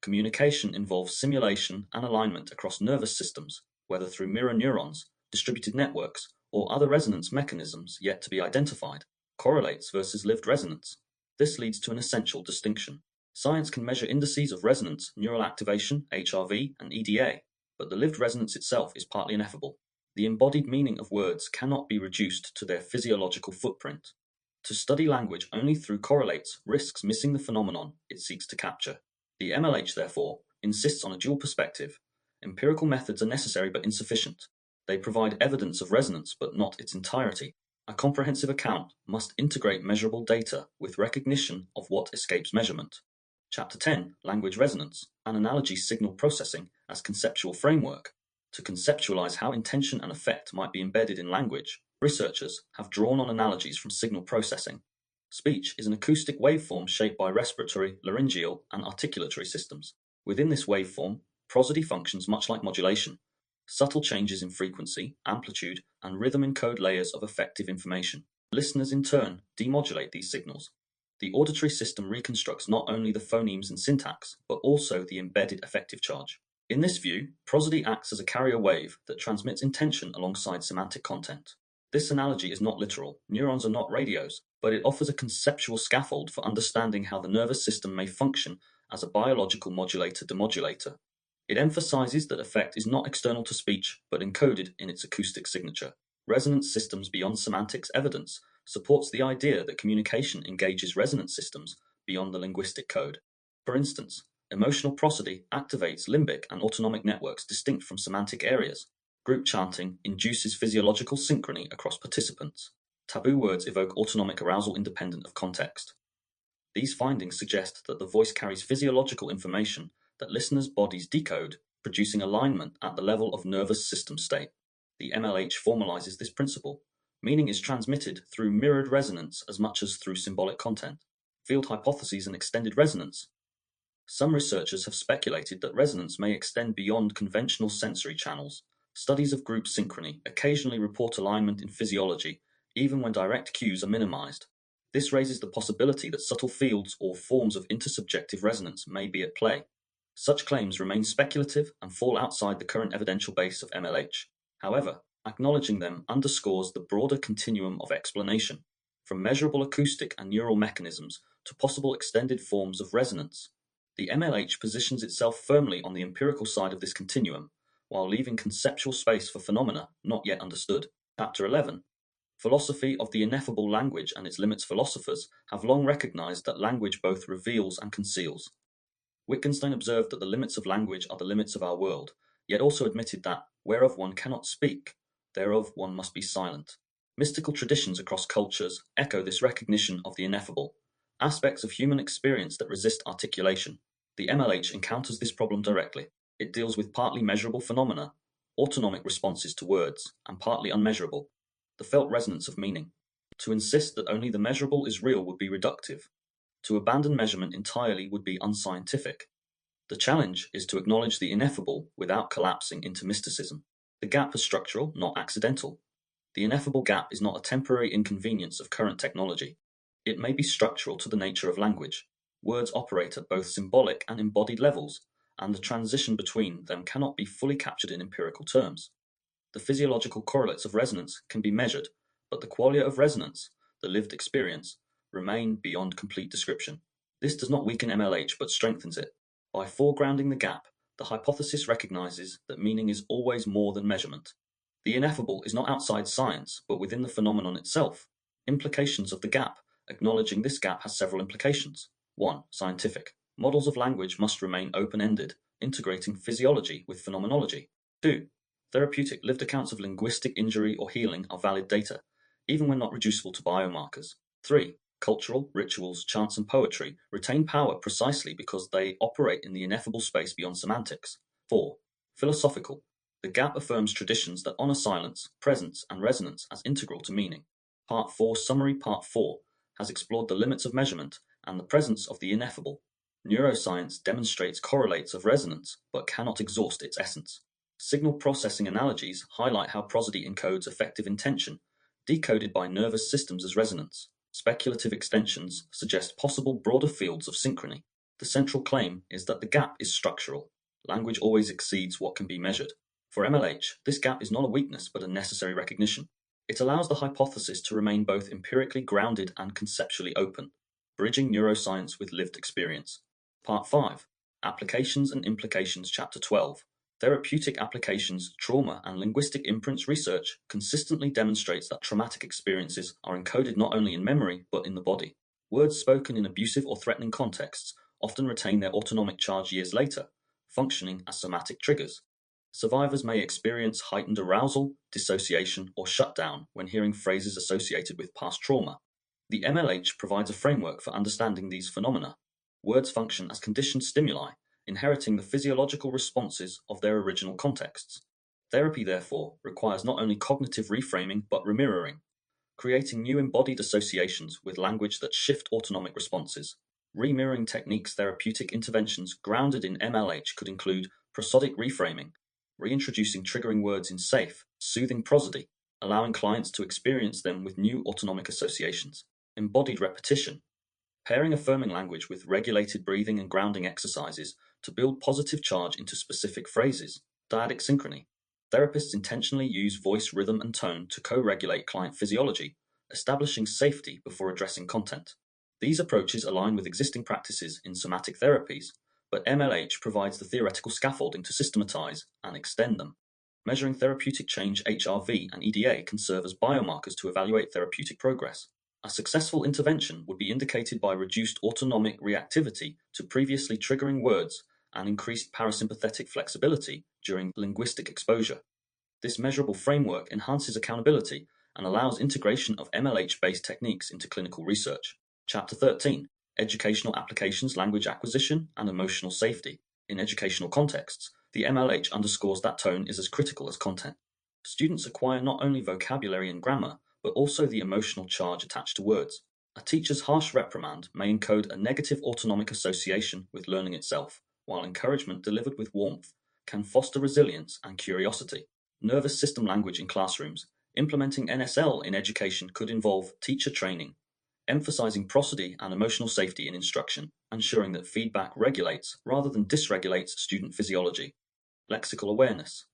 Communication involves simulation and alignment across nervous systems, whether through mirror neurons, distributed networks, or other resonance mechanisms yet to be identified. Correlates versus lived resonance. This leads to an essential distinction. Science can measure indices of resonance, neural activation, HRV, and EDA, but the lived resonance itself is partly ineffable. The embodied meaning of words cannot be reduced to their physiological footprint. To study language only through correlates risks missing the phenomenon it seeks to capture. The MLH, therefore, insists on a dual perspective. Empirical methods are necessary but insufficient. They provide evidence of resonance but not its entirety. A comprehensive account must integrate measurable data with recognition of what escapes measurement. Chapter 10, Language Resonance, an analogy signal processing as conceptual framework. To conceptualize how intention and effect might be embedded in language, researchers have drawn on analogies from signal processing. Speech is an acoustic waveform shaped by respiratory, laryngeal, and articulatory systems. Within this waveform, prosody functions much like modulation. Subtle changes in frequency, amplitude, and rhythm encode layers of effective information. Listeners, in turn, demodulate these signals. The auditory system reconstructs not only the phonemes and syntax, but also the embedded effective charge. In this view, prosody acts as a carrier wave that transmits intention alongside semantic content. This analogy is not literal. Neurons are not radios, but it offers a conceptual scaffold for understanding how the nervous system may function as a biological modulator-demodulator. It emphasizes that effect is not external to speech, but encoded in its acoustic signature. Resonance systems beyond semantics evidence supports the idea that communication engages resonance systems beyond the linguistic code. For instance, emotional prosody activates limbic and autonomic networks distinct from semantic areas. Group chanting induces physiological synchrony across participants. Taboo words evoke autonomic arousal independent of context. These findings suggest that the voice carries physiological information that listeners' bodies decode, producing alignment at the level of nervous system state. The MLH formalizes this principle. Meaning is transmitted through mirrored resonance as much as through symbolic content. Field hypotheses and extended resonance. Some researchers have speculated that resonance may extend beyond conventional sensory channels. Studies of group synchrony occasionally report alignment in physiology, even when direct cues are minimized. This raises the possibility that subtle fields or forms of intersubjective resonance may be at play. Such claims remain speculative and fall outside the current evidential base of MLH. However, acknowledging them underscores the broader continuum of explanation, from measurable acoustic and neural mechanisms to possible extended forms of resonance. The MLH positions itself firmly on the empirical side of this continuum, while leaving conceptual space for phenomena not yet understood. Chapter 11. Philosophy of the Ineffable Language and its Limits. Philosophers have long recognized that language both reveals and conceals. Wittgenstein observed that the limits of language are the limits of our world, yet also admitted that, whereof one cannot speak, thereof one must be silent. Mystical traditions across cultures echo this recognition of the ineffable, aspects of human experience that resist articulation. The MLH encounters this problem directly. It deals with partly measurable phenomena, autonomic responses to words, and partly unmeasurable, the felt resonance of meaning. To insist that only the measurable is real would be reductive. To abandon measurement entirely would be unscientific. The challenge is to acknowledge the ineffable without collapsing into mysticism. The gap is structural, not accidental. The ineffable gap is not a temporary inconvenience of current technology. It may be structural to the nature of language. Words operate at both symbolic and embodied levels, and the transition between them cannot be fully captured in empirical terms. The physiological correlates of resonance can be measured, but the qualia of resonance, the lived experience, remain beyond complete description. This does not weaken MLH but strengthens it. By foregrounding the gap, the hypothesis recognizes that meaning is always more than measurement. The ineffable is not outside science, but within the phenomenon itself. Implications of the gap. Acknowledging this gap has several implications. 1. Scientific. Models of language must remain open-ended, integrating physiology with phenomenology. 2. Therapeutic. Lived accounts of linguistic injury or healing are valid data, even when not reducible to biomarkers. 3. Cultural, rituals, chants, and poetry retain power precisely because they operate in the ineffable space beyond semantics. 4. Philosophical. The gap affirms traditions that honor silence, presence, and resonance as integral to meaning. Part 4 Summary. Part 4 has explored the limits of measurement and the presence of the ineffable. Neuroscience demonstrates correlates of resonance, but cannot exhaust its essence. Signal processing analogies highlight how prosody encodes affective intention, decoded by nervous systems as resonance. Speculative extensions suggest possible broader fields of synchrony. The central claim is that the gap is structural. Language always exceeds what can be measured. For MLH, this gap is not a weakness but a necessary recognition. It allows the hypothesis to remain both empirically grounded and conceptually open, bridging neuroscience with lived experience. Part 5. Applications and Implications. Chapter 12. Therapeutic Applications, Trauma, and Linguistic Imprints. Research consistently demonstrates that traumatic experiences are encoded not only in memory but in the body. Words spoken in abusive or threatening contexts often retain their autonomic charge years later, functioning as somatic triggers. Survivors may experience heightened arousal, dissociation, or shutdown when hearing phrases associated with past trauma. The MLH provides a framework for understanding these phenomena. Words function as conditioned stimuli, inheriting the physiological responses of their original contexts. Therapy, therefore, requires not only cognitive reframing but remirroring, creating new embodied associations with language that shift autonomic responses. Remirroring techniques. Therapeutic interventions grounded in MLH could include prosodic reframing, reintroducing triggering words in safe, soothing prosody, allowing clients to experience them with new autonomic associations. Embodied repetition, pairing affirming language with regulated breathing and grounding exercises to build positive charge into specific phrases. Dyadic synchrony. Therapists intentionally use voice, rhythm, and tone to co-regulate client physiology, establishing safety before addressing content. These approaches align with existing practices in somatic therapies, but MLH provides the theoretical scaffolding to systematize and extend them. Measuring therapeutic change. HRV and EDA can serve as biomarkers to evaluate therapeutic progress. A successful intervention would be indicated by reduced autonomic reactivity to previously triggering words and increased parasympathetic flexibility during linguistic exposure. This measurable framework enhances accountability and allows integration of MLH-based techniques into clinical research. Chapter 13. Educational Applications, Language Acquisition, and Emotional Safety. In educational contexts, the MLH underscores that tone is as critical as content. Students acquire not only vocabulary and grammar, but also the emotional charge attached to words. A teacher's harsh reprimand may encode a negative autonomic association with learning itself, while encouragement delivered with warmth can foster resilience and curiosity. Nervous system language in classrooms. Implementing NSL in education could involve teacher training, emphasizing prosody and emotional safety in instruction, ensuring that feedback regulates rather than dysregulates student physiology. Lexical awareness,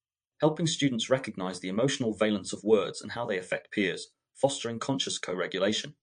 helping students recognize the emotional valence of words and how they affect peers, fostering conscious co-regulation.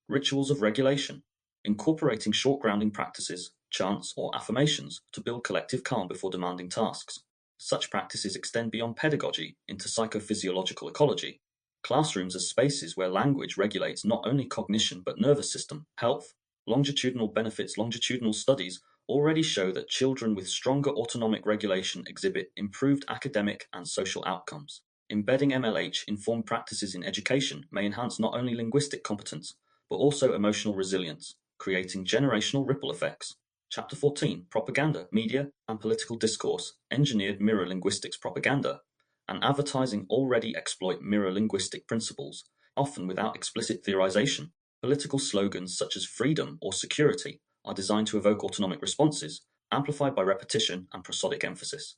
Rituals of regulation, incorporating short grounding practices, chants, or affirmations to build collective calm before demanding tasks. Such practices extend beyond pedagogy into psychophysiological ecology. Classrooms as spaces where language regulates not only cognition but nervous system, health, longitudinal benefits. Longitudinal studies already show that children with stronger autonomic regulation exhibit improved academic and social outcomes. Embedding MLH-informed practices in education may enhance not only linguistic competence, but also emotional resilience, creating generational ripple effects. Chapter 14, Propaganda, Media, and Political Discourse, Engineered Mirror Linguistics Propaganda, and advertising already exploit mirror linguistic principles, often without explicit theorization. Political slogans such as freedom or security are designed to evoke autonomic responses, amplified by repetition and prosodic emphasis.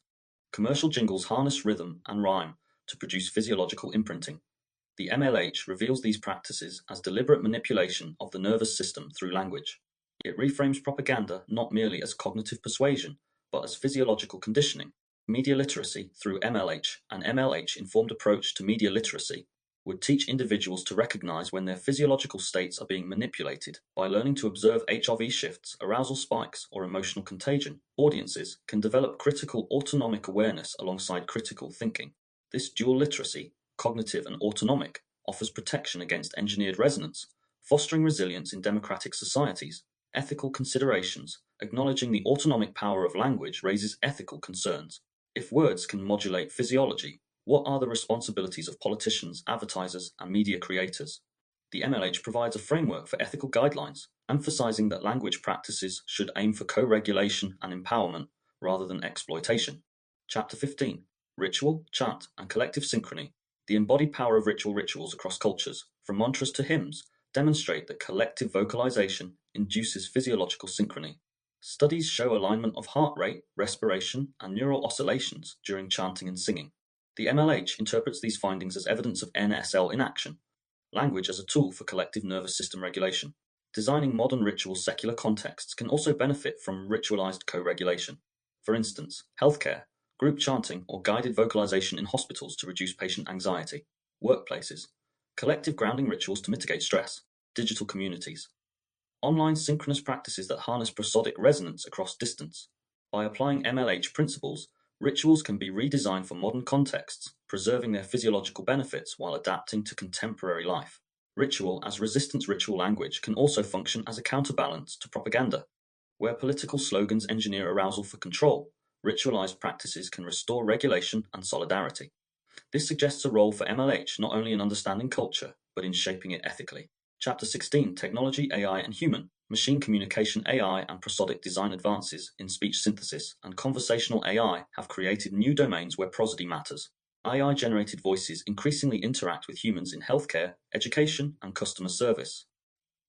Commercial jingles harness rhythm and rhyme to produce physiological imprinting. The MLH reveals these practices as deliberate manipulation of the nervous system through language. It reframes propaganda not merely as cognitive persuasion, but as physiological conditioning. Media literacy through MLH, an MLH-informed approach to media literacy, would teach individuals to recognize when their physiological states are being manipulated by learning to observe HRV shifts, arousal spikes, or emotional contagion. Audiences can develop critical autonomic awareness alongside critical thinking. This dual literacy, cognitive and autonomic, offers protection against engineered resonance, fostering resilience in democratic societies. Ethical considerations, acknowledging the autonomic power of language raises ethical concerns. If words can modulate physiology, what are the responsibilities of politicians, advertisers, and media creators? The MLH provides a framework for ethical guidelines, emphasizing that language practices should aim for co-regulation and empowerment rather than exploitation. Chapter 15, Ritual, Chant, and Collective Synchrony. The embodied power of rituals across cultures, from mantras to hymns, demonstrate that collective vocalization induces physiological synchrony. Studies show alignment of heart rate, respiration, and neural oscillations during chanting and singing. The MLH interprets these findings as evidence of NSL in action, language as a tool for collective nervous system regulation. Designing modern ritual secular contexts can also benefit from ritualized co-regulation. For instance, healthcare, group chanting, or guided vocalization in hospitals to reduce patient anxiety. Workplaces, collective grounding rituals to mitigate stress. Digital communities, online synchronous practices that harness prosodic resonance across distance. By applying MLH principles, rituals can be redesigned for modern contexts, preserving their physiological benefits while adapting to contemporary life. Ritual as resistance ritual language can also function as a counterbalance to propaganda. Where political slogans engineer arousal for control, ritualized practices can restore regulation and solidarity. This suggests a role for MLH not only in understanding culture, but in shaping it ethically. Chapter 16, Technology, AI, and Human. Machine communication AI and prosodic design advances in speech synthesis and conversational AI have created new domains where prosody matters. AI-generated voices increasingly interact with humans in healthcare, education, and customer service.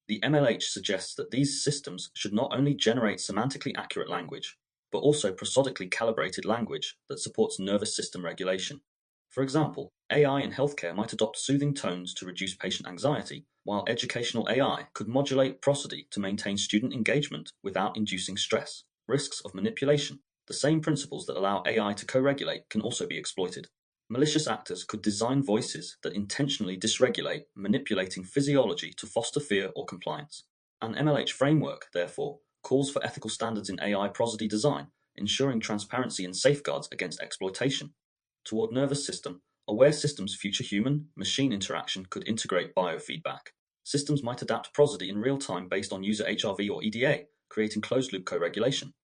The MLH suggests that these systems should not only generate semantically accurate language, but also prosodically calibrated language that supports nervous system regulation. For example, AI in healthcare might adopt soothing tones to reduce patient anxiety, while educational AI could modulate prosody to maintain student engagement without inducing stress. Risks of manipulation. The same principles that allow AI to co-regulate can also be exploited. Malicious actors could design voices that intentionally dysregulate, manipulating physiology to foster fear or compliance. An MLH framework, therefore, calls for ethical standards in AI prosody design, ensuring transparency and safeguards against exploitation. Toward nervous system, aware systems' future human-machine interaction could integrate biofeedback. Systems might adapt prosody in real time based on user HRV or EDA, creating closed-loop co-regulation.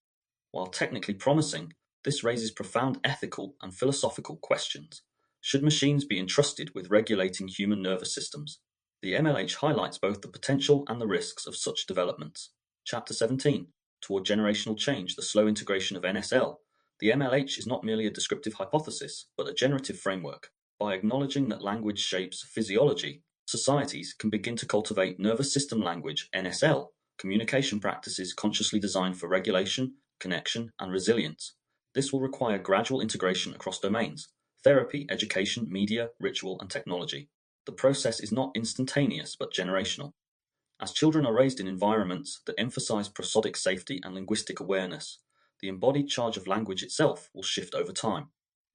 While technically promising, this raises profound ethical and philosophical questions. Should machines be entrusted with regulating human nervous systems? The MLH highlights both the potential and the risks of such developments. Chapter 17, Toward Generational Change, the Slow Integration of NSL. The MLH is not merely a descriptive hypothesis, but a generative framework. By acknowledging that language shapes physiology, societies can begin to cultivate nervous system language (NSL), communication practices consciously designed for regulation, connection, and resilience. This will require gradual integration across domains: therapy, education, media, ritual, and technology. The process is not instantaneous but generational. As children are raised in environments that emphasize prosodic safety and linguistic awareness, the embodied charge of language itself will shift over time.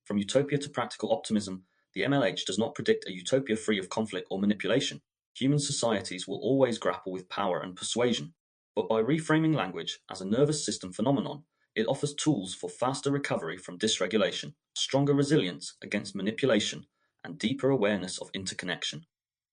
From utopia to practical optimism, the MLH does not predict a utopia free of conflict or manipulation. Human societies will always grapple with power and persuasion, but by reframing language as a nervous system phenomenon, it offers tools for faster recovery from dysregulation, stronger resilience against manipulation, and deeper awareness of interconnection.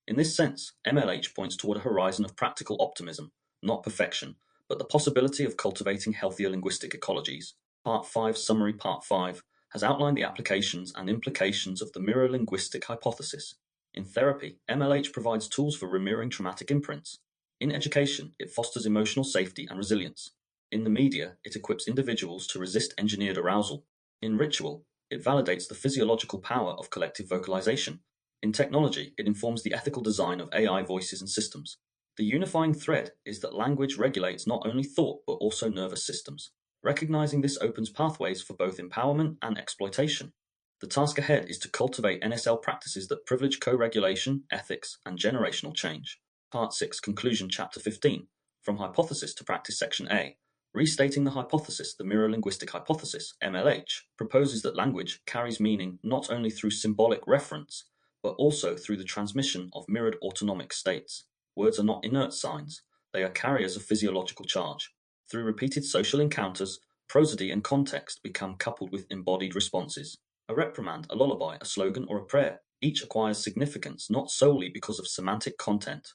In this sense, MLH points toward a horizon of practical optimism, not perfection, but the possibility of cultivating healthier linguistic ecologies. Part 5 Summary Part 5 has outlined the applications and implications of the Mirror-Linguistic Hypothesis. In therapy, MLH provides tools for remirroring traumatic imprints. In education, it fosters emotional safety and resilience. In the media, it equips individuals to resist engineered arousal. In ritual, it validates the physiological power of collective vocalization. In technology, it informs the ethical design of AI voices and systems. The unifying thread is that language regulates not only thought but also nervous systems. Recognizing this opens pathways for both empowerment and exploitation. The task ahead is to cultivate NSL practices that privilege co-regulation, ethics, and generational change. Part 6 Conclusion Chapter 15 From Hypothesis to Practice Section A. Restating the hypothesis, the Mirror-Linguistic Hypothesis, MLH, proposes that language carries meaning not only through symbolic reference, but also through the transmission of mirrored autonomic states. Words are not inert signs, they are carriers of physiological charge. Through repeated social encounters, prosody and context become coupled with embodied responses. A reprimand, a lullaby, a slogan, or a prayer, each acquires significance not solely because of semantic content,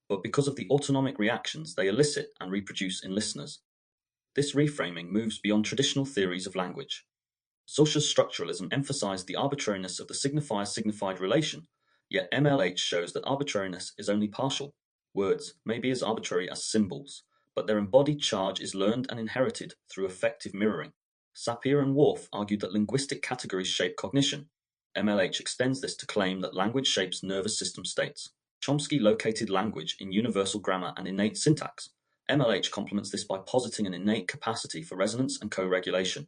but because of the autonomic reactions they elicit and reproduce in listeners. This reframing moves beyond traditional theories of language. Social structuralism emphasized the arbitrariness of the signifier-signified relation, yet MLH shows that arbitrariness is only partial. Words may be as arbitrary as symbols, but their embodied charge is learned and inherited through effective mirroring. Sapir and Worf argued that linguistic categories shape cognition. MLH extends this to claim that language shapes nervous system states. Chomsky located language in universal grammar and innate syntax. MLH complements this by positing an innate capacity for resonance and co-regulation.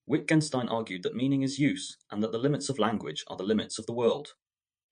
Wittgenstein argued that meaning is use, and that the limits of language are the limits of the world.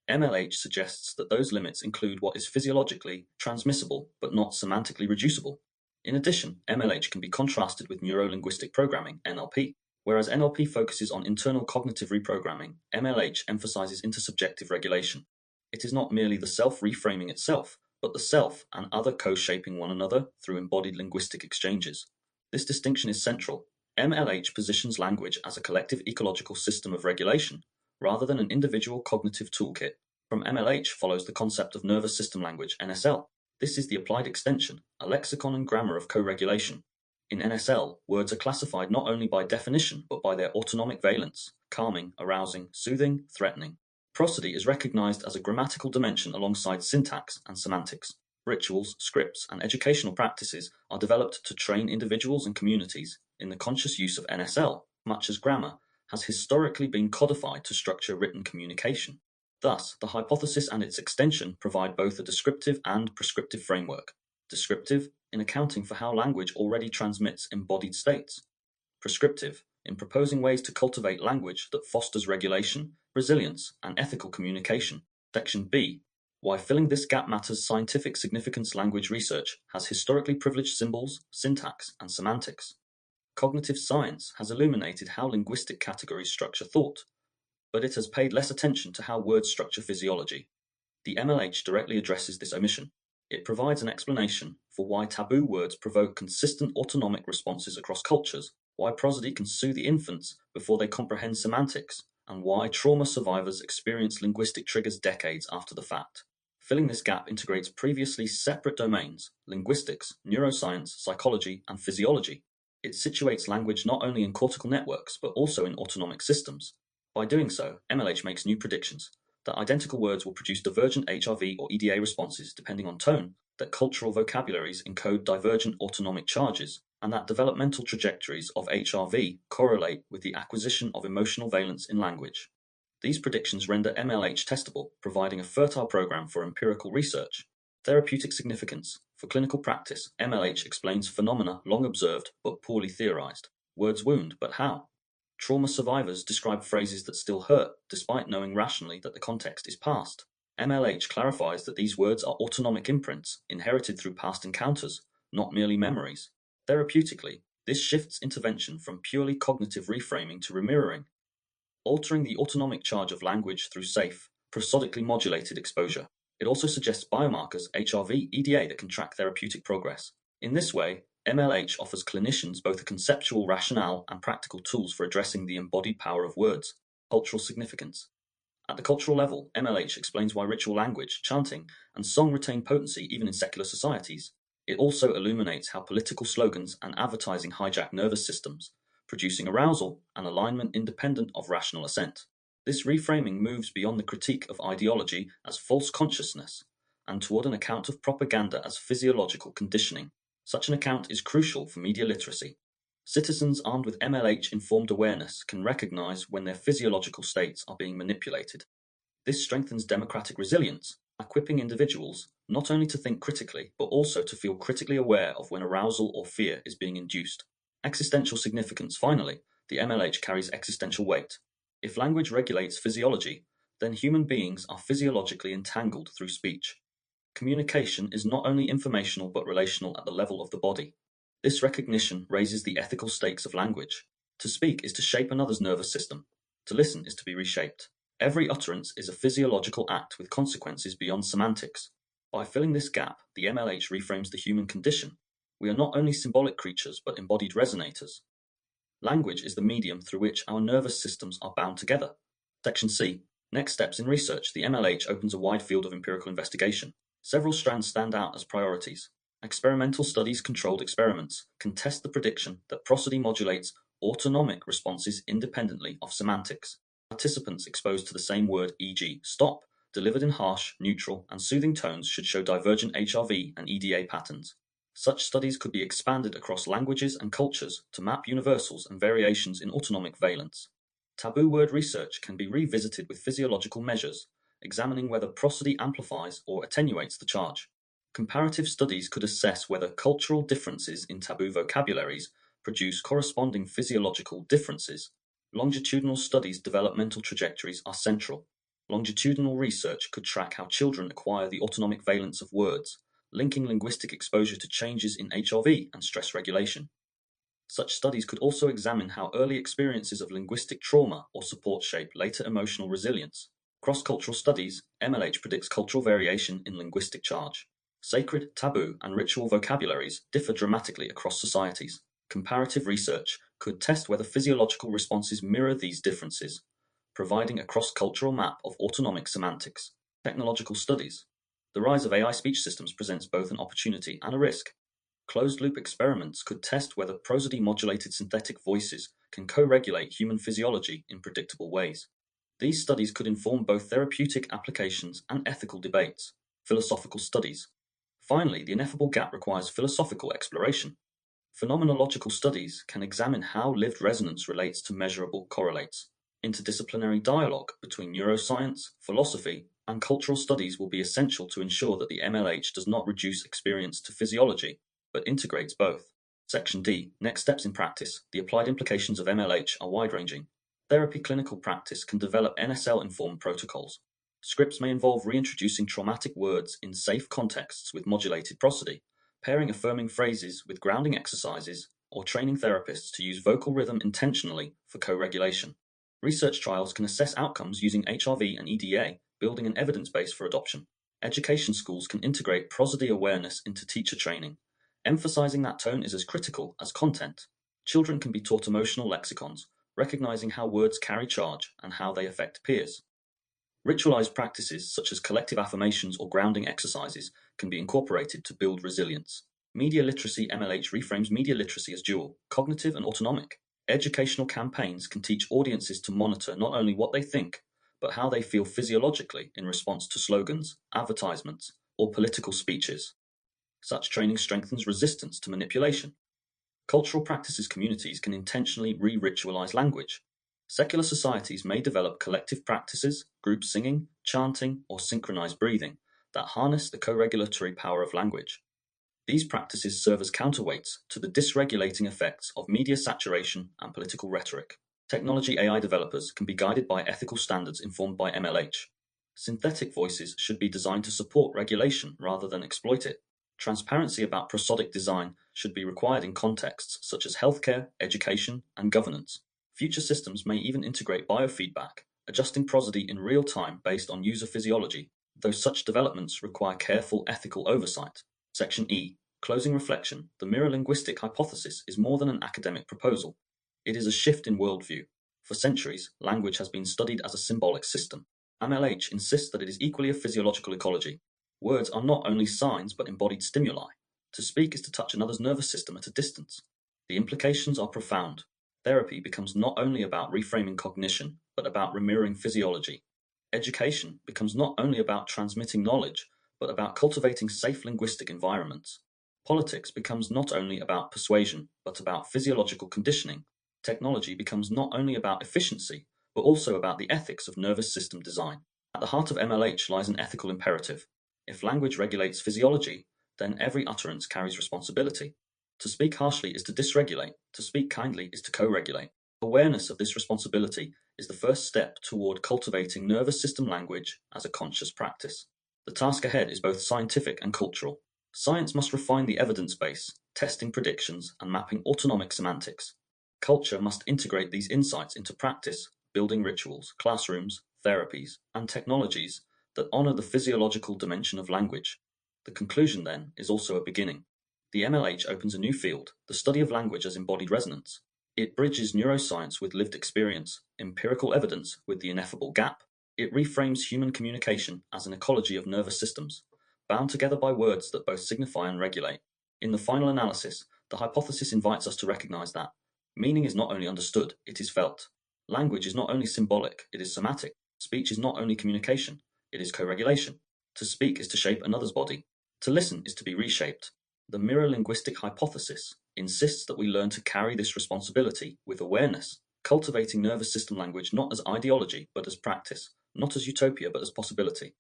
MLH suggests that those limits include what is physiologically transmissible but not semantically reducible. In addition, MLH can be contrasted with neuro-linguistic programming, NLP. Whereas NLP focuses on internal cognitive reprogramming, MLH emphasizes intersubjective regulation. It is not merely the self reframing itself, but the self and other co-shaping one another through embodied linguistic exchanges. This distinction is central. MLH positions language as a collective ecological system of regulation, rather than an individual cognitive toolkit. From MLH follows the concept of nervous system language, NSL. This is the applied extension, a lexicon and grammar of co-regulation. In NSL, words are classified not only by definition, but by their autonomic valence, calming, arousing, soothing, threatening. Prosody is recognized as a grammatical dimension alongside syntax and semantics. Rituals, scripts, and educational practices are developed to train individuals and communities in the conscious use of NSL, much as grammar has historically been codified to structure written communication. Thus, the hypothesis and its extension provide both a descriptive and prescriptive framework. Descriptive, in accounting for how language already transmits embodied states. Prescriptive, in proposing ways to cultivate language that fosters regulation, resilience, and ethical communication. Section B. Why filling this gap matters. Scientific significance. Language research has historically privileged symbols, syntax, and semantics. Cognitive science has illuminated how linguistic categories structure thought, but it has paid less attention to how words structure physiology. The MLH directly addresses this omission. It provides an explanation for why taboo words provoke consistent autonomic responses across cultures, why prosody can soothe the infants before they comprehend semantics, and why trauma survivors experience linguistic triggers decades after the fact. Filling this gap integrates previously separate domains, linguistics, neuroscience, psychology, and physiology. It situates language not only in cortical networks, but also in autonomic systems. By doing so, MLH makes new predictions that identical words will produce divergent HRV or EDA responses depending on tone, that cultural vocabularies encode divergent autonomic charges, and that developmental trajectories of HRV correlate with the acquisition of emotional valence in language. These predictions render MLH testable, providing a fertile program for empirical research. Therapeutic significance. For clinical practice, MLH explains phenomena long observed but poorly theorized. Words wound, but how? Trauma survivors describe phrases that still hurt, despite knowing rationally that the context is past. MLH clarifies that these words are autonomic imprints inherited through past encounters, not merely memories. Therapeutically, this shifts intervention from purely cognitive reframing to remirroring, altering the autonomic charge of language through safe, prosodically modulated exposure. It also suggests biomarkers, HRV, EDA that can track therapeutic progress. In this way, MLH offers clinicians both a conceptual rationale and practical tools for addressing the embodied power of words. Cultural significance. At the cultural level, MLH explains why ritual language, chanting, and song retain potency even in secular societies. It also illuminates how political slogans and advertising hijack nervous systems, producing arousal and alignment independent of rational assent. This reframing moves beyond the critique of ideology as false consciousness and toward an account of propaganda as physiological conditioning. Such an account is crucial for media literacy. Citizens armed with MLH-informed awareness can recognize when their physiological states are being manipulated. This strengthens democratic resilience, equipping individuals not only to think critically, but also to feel critically aware of when arousal or fear is being induced. Existential significance. Finally, the MLH carries existential weight. If language regulates physiology, then human beings are physiologically entangled through speech. Communication is not only informational but relational at the level of the body. This recognition raises the ethical stakes of language. To speak is to shape another's nervous system. To listen is to be reshaped. Every utterance is a physiological act with consequences beyond semantics. By filling this gap, the MLH reframes the human condition. We are not only symbolic creatures but embodied resonators. Language is the medium through which our nervous systems are bound together. Section C. Next steps in research. The MLH opens a wide field of empirical investigation. Several strands stand out as priorities. Experimental studies, controlled experiments, can test the prediction that prosody modulates autonomic responses independently of semantics. Participants exposed to the same word, e.g., stop, delivered in harsh, neutral, and soothing tones should show divergent HRV and EDA patterns. Such studies could be expanded across languages and cultures to map universals and variations in autonomic valence. Taboo word research can be revisited with physiological measures, examining whether prosody amplifies or attenuates the charge. Comparative studies could assess whether cultural differences in taboo vocabularies produce corresponding physiological differences. Longitudinal studies' developmental trajectories are central. Longitudinal research could track how children acquire the autonomic valence of words, linking linguistic exposure to changes in HRV and stress regulation. Such studies could also examine how early experiences of linguistic trauma or support shape later emotional resilience. Cross-cultural studies, MLH predicts cultural variation in linguistic charge. Sacred, taboo, and ritual vocabularies differ dramatically across societies. Comparative research could test whether physiological responses mirror these differences, providing a cross-cultural map of autonomic semantics. Technological studies. The rise of AI speech systems presents both an opportunity and a risk. Closed-loop experiments could test whether prosody-modulated synthetic voices can co-regulate human physiology in predictable ways. These studies could inform both therapeutic applications and ethical debates. Philosophical studies. Finally, the ineffable gap requires philosophical exploration. Phenomenological studies can examine how lived resonance relates to measurable correlates. Interdisciplinary dialogue between neuroscience, philosophy, and cultural studies will be essential to ensure that the MLH does not reduce experience to physiology, but integrates both. Section D. Next steps in practice. The applied implications of MLH are wide-ranging. Therapy clinical practice can develop NSL-informed protocols. Scripts may involve reintroducing traumatic words in safe contexts with modulated prosody, pairing affirming phrases with grounding exercises, or training therapists to use vocal rhythm intentionally for co-regulation. Research trials can assess outcomes using HRV and EDA, building an evidence base for adoption. Education schools can integrate prosody awareness into teacher training, emphasizing that tone is as critical as content. Children can be taught emotional lexicons, recognizing how words carry charge and how they affect peers. Ritualized practices such as collective affirmations or grounding exercises can be incorporated to build resilience. Media literacy. MLH reframes media literacy as dual, cognitive and autonomic. Educational campaigns can teach audiences to monitor not only what they think, but how they feel physiologically in response to slogans, advertisements, or political speeches. Such training strengthens resistance to manipulation. Cultural practices communities can intentionally re-ritualize language. Secular societies may develop collective practices, group singing, chanting, or synchronized breathing that harness the co-regulatory power of language. These practices serve as counterweights to the dysregulating effects of media saturation and political rhetoric. Technology AI developers can be guided by ethical standards informed by MLH. Synthetic voices should be designed to support regulation rather than exploit it. Transparency about prosodic design should be required in contexts such as healthcare, education, and governance. Future systems may even integrate biofeedback, adjusting prosody in real time based on user physiology, though such developments require careful ethical oversight. Section E. Closing reflection. The mirror-linguistic hypothesis is more than an academic proposal. It is a shift in worldview. For centuries, language has been studied as a symbolic system. MLH insists that it is equally a physiological ecology. Words are not only signs but embodied stimuli. To speak is to touch another's nervous system at a distance. The implications are profound. Therapy becomes not only about reframing cognition, but about remirroring physiology. Education becomes not only about transmitting knowledge, but about cultivating safe linguistic environments. Politics becomes not only about persuasion, but about physiological conditioning. Technology becomes not only about efficiency, but also about the ethics of nervous system design. At the heart of MLH lies an ethical imperative. If language regulates physiology, then every utterance carries responsibility. To speak harshly is to dysregulate, to speak kindly is to co-regulate. Awareness of this responsibility is the first step toward cultivating nervous system language as a conscious practice. The task ahead is both scientific and cultural. Science must refine the evidence base, testing predictions and mapping autonomic semantics. Culture must integrate these insights into practice, building rituals, classrooms, therapies, and technologies that honor the physiological dimension of language. The conclusion, then, is also a beginning. The MLH opens a new field, the study of language as embodied resonance. It bridges neuroscience with lived experience, empirical evidence with the ineffable gap. It reframes human communication as an ecology of nervous systems, bound together by words that both signify and regulate. In the final analysis, the hypothesis invites us to recognize that meaning is not only understood, it is felt. Language is not only symbolic, it is somatic. Speech is not only communication, it is co-regulation. To speak is to shape another's body. To listen is to be reshaped. The mirror-linguistic hypothesis insists that we learn to carry this responsibility with awareness, cultivating nervous system language not as ideology but as practice, not as utopia but as possibility.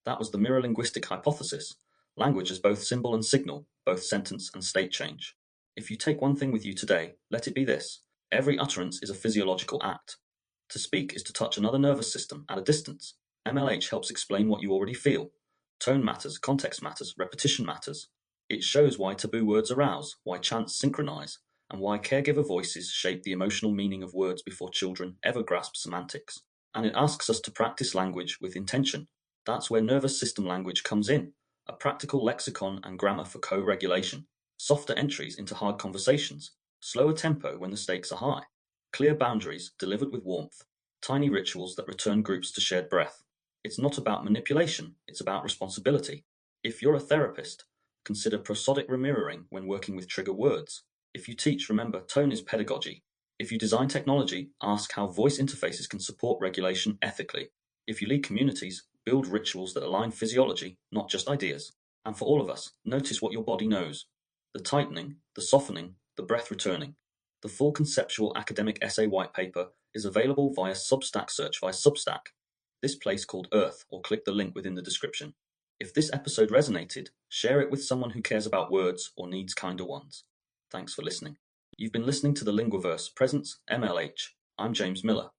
That was the mirror-linguistic hypothesis, language as both symbol and signal, both sentence and state change. If you take one thing with you today, let it be this: every utterance is a physiological act. To speak is to touch another nervous system at a distance. MLH helps explain what you already feel. Tone matters, context matters, repetition matters. It shows why taboo words arouse, why chants synchronize, and why caregiver voices shape the emotional meaning of words before children ever grasp semantics. And it asks us to practice language with intention. That's where nervous system language comes in, a practical lexicon and grammar for co-regulation, softer entries into hard conversations, slower tempo when the stakes are high, clear boundaries delivered with warmth, tiny rituals that return groups to shared breath. It's not about manipulation, it's about responsibility. If you're a therapist, consider prosodic remirroring when working with trigger words. If you teach, remember, tone is pedagogy. If you design technology, ask how voice interfaces can support regulation ethically. If you lead communities, build rituals that align physiology, not just ideas. And for all of us, notice what your body knows. The tightening, the softening, the breath returning. The full conceptual academic essay white paper is available via Substack. Search via Substack, this place called Earth, or click the link within the description. If this episode resonated, share it with someone who cares about words or needs kinder ones. Thanks for listening. You've been listening to the Linguaverse Presents MLH. I'm James Miller.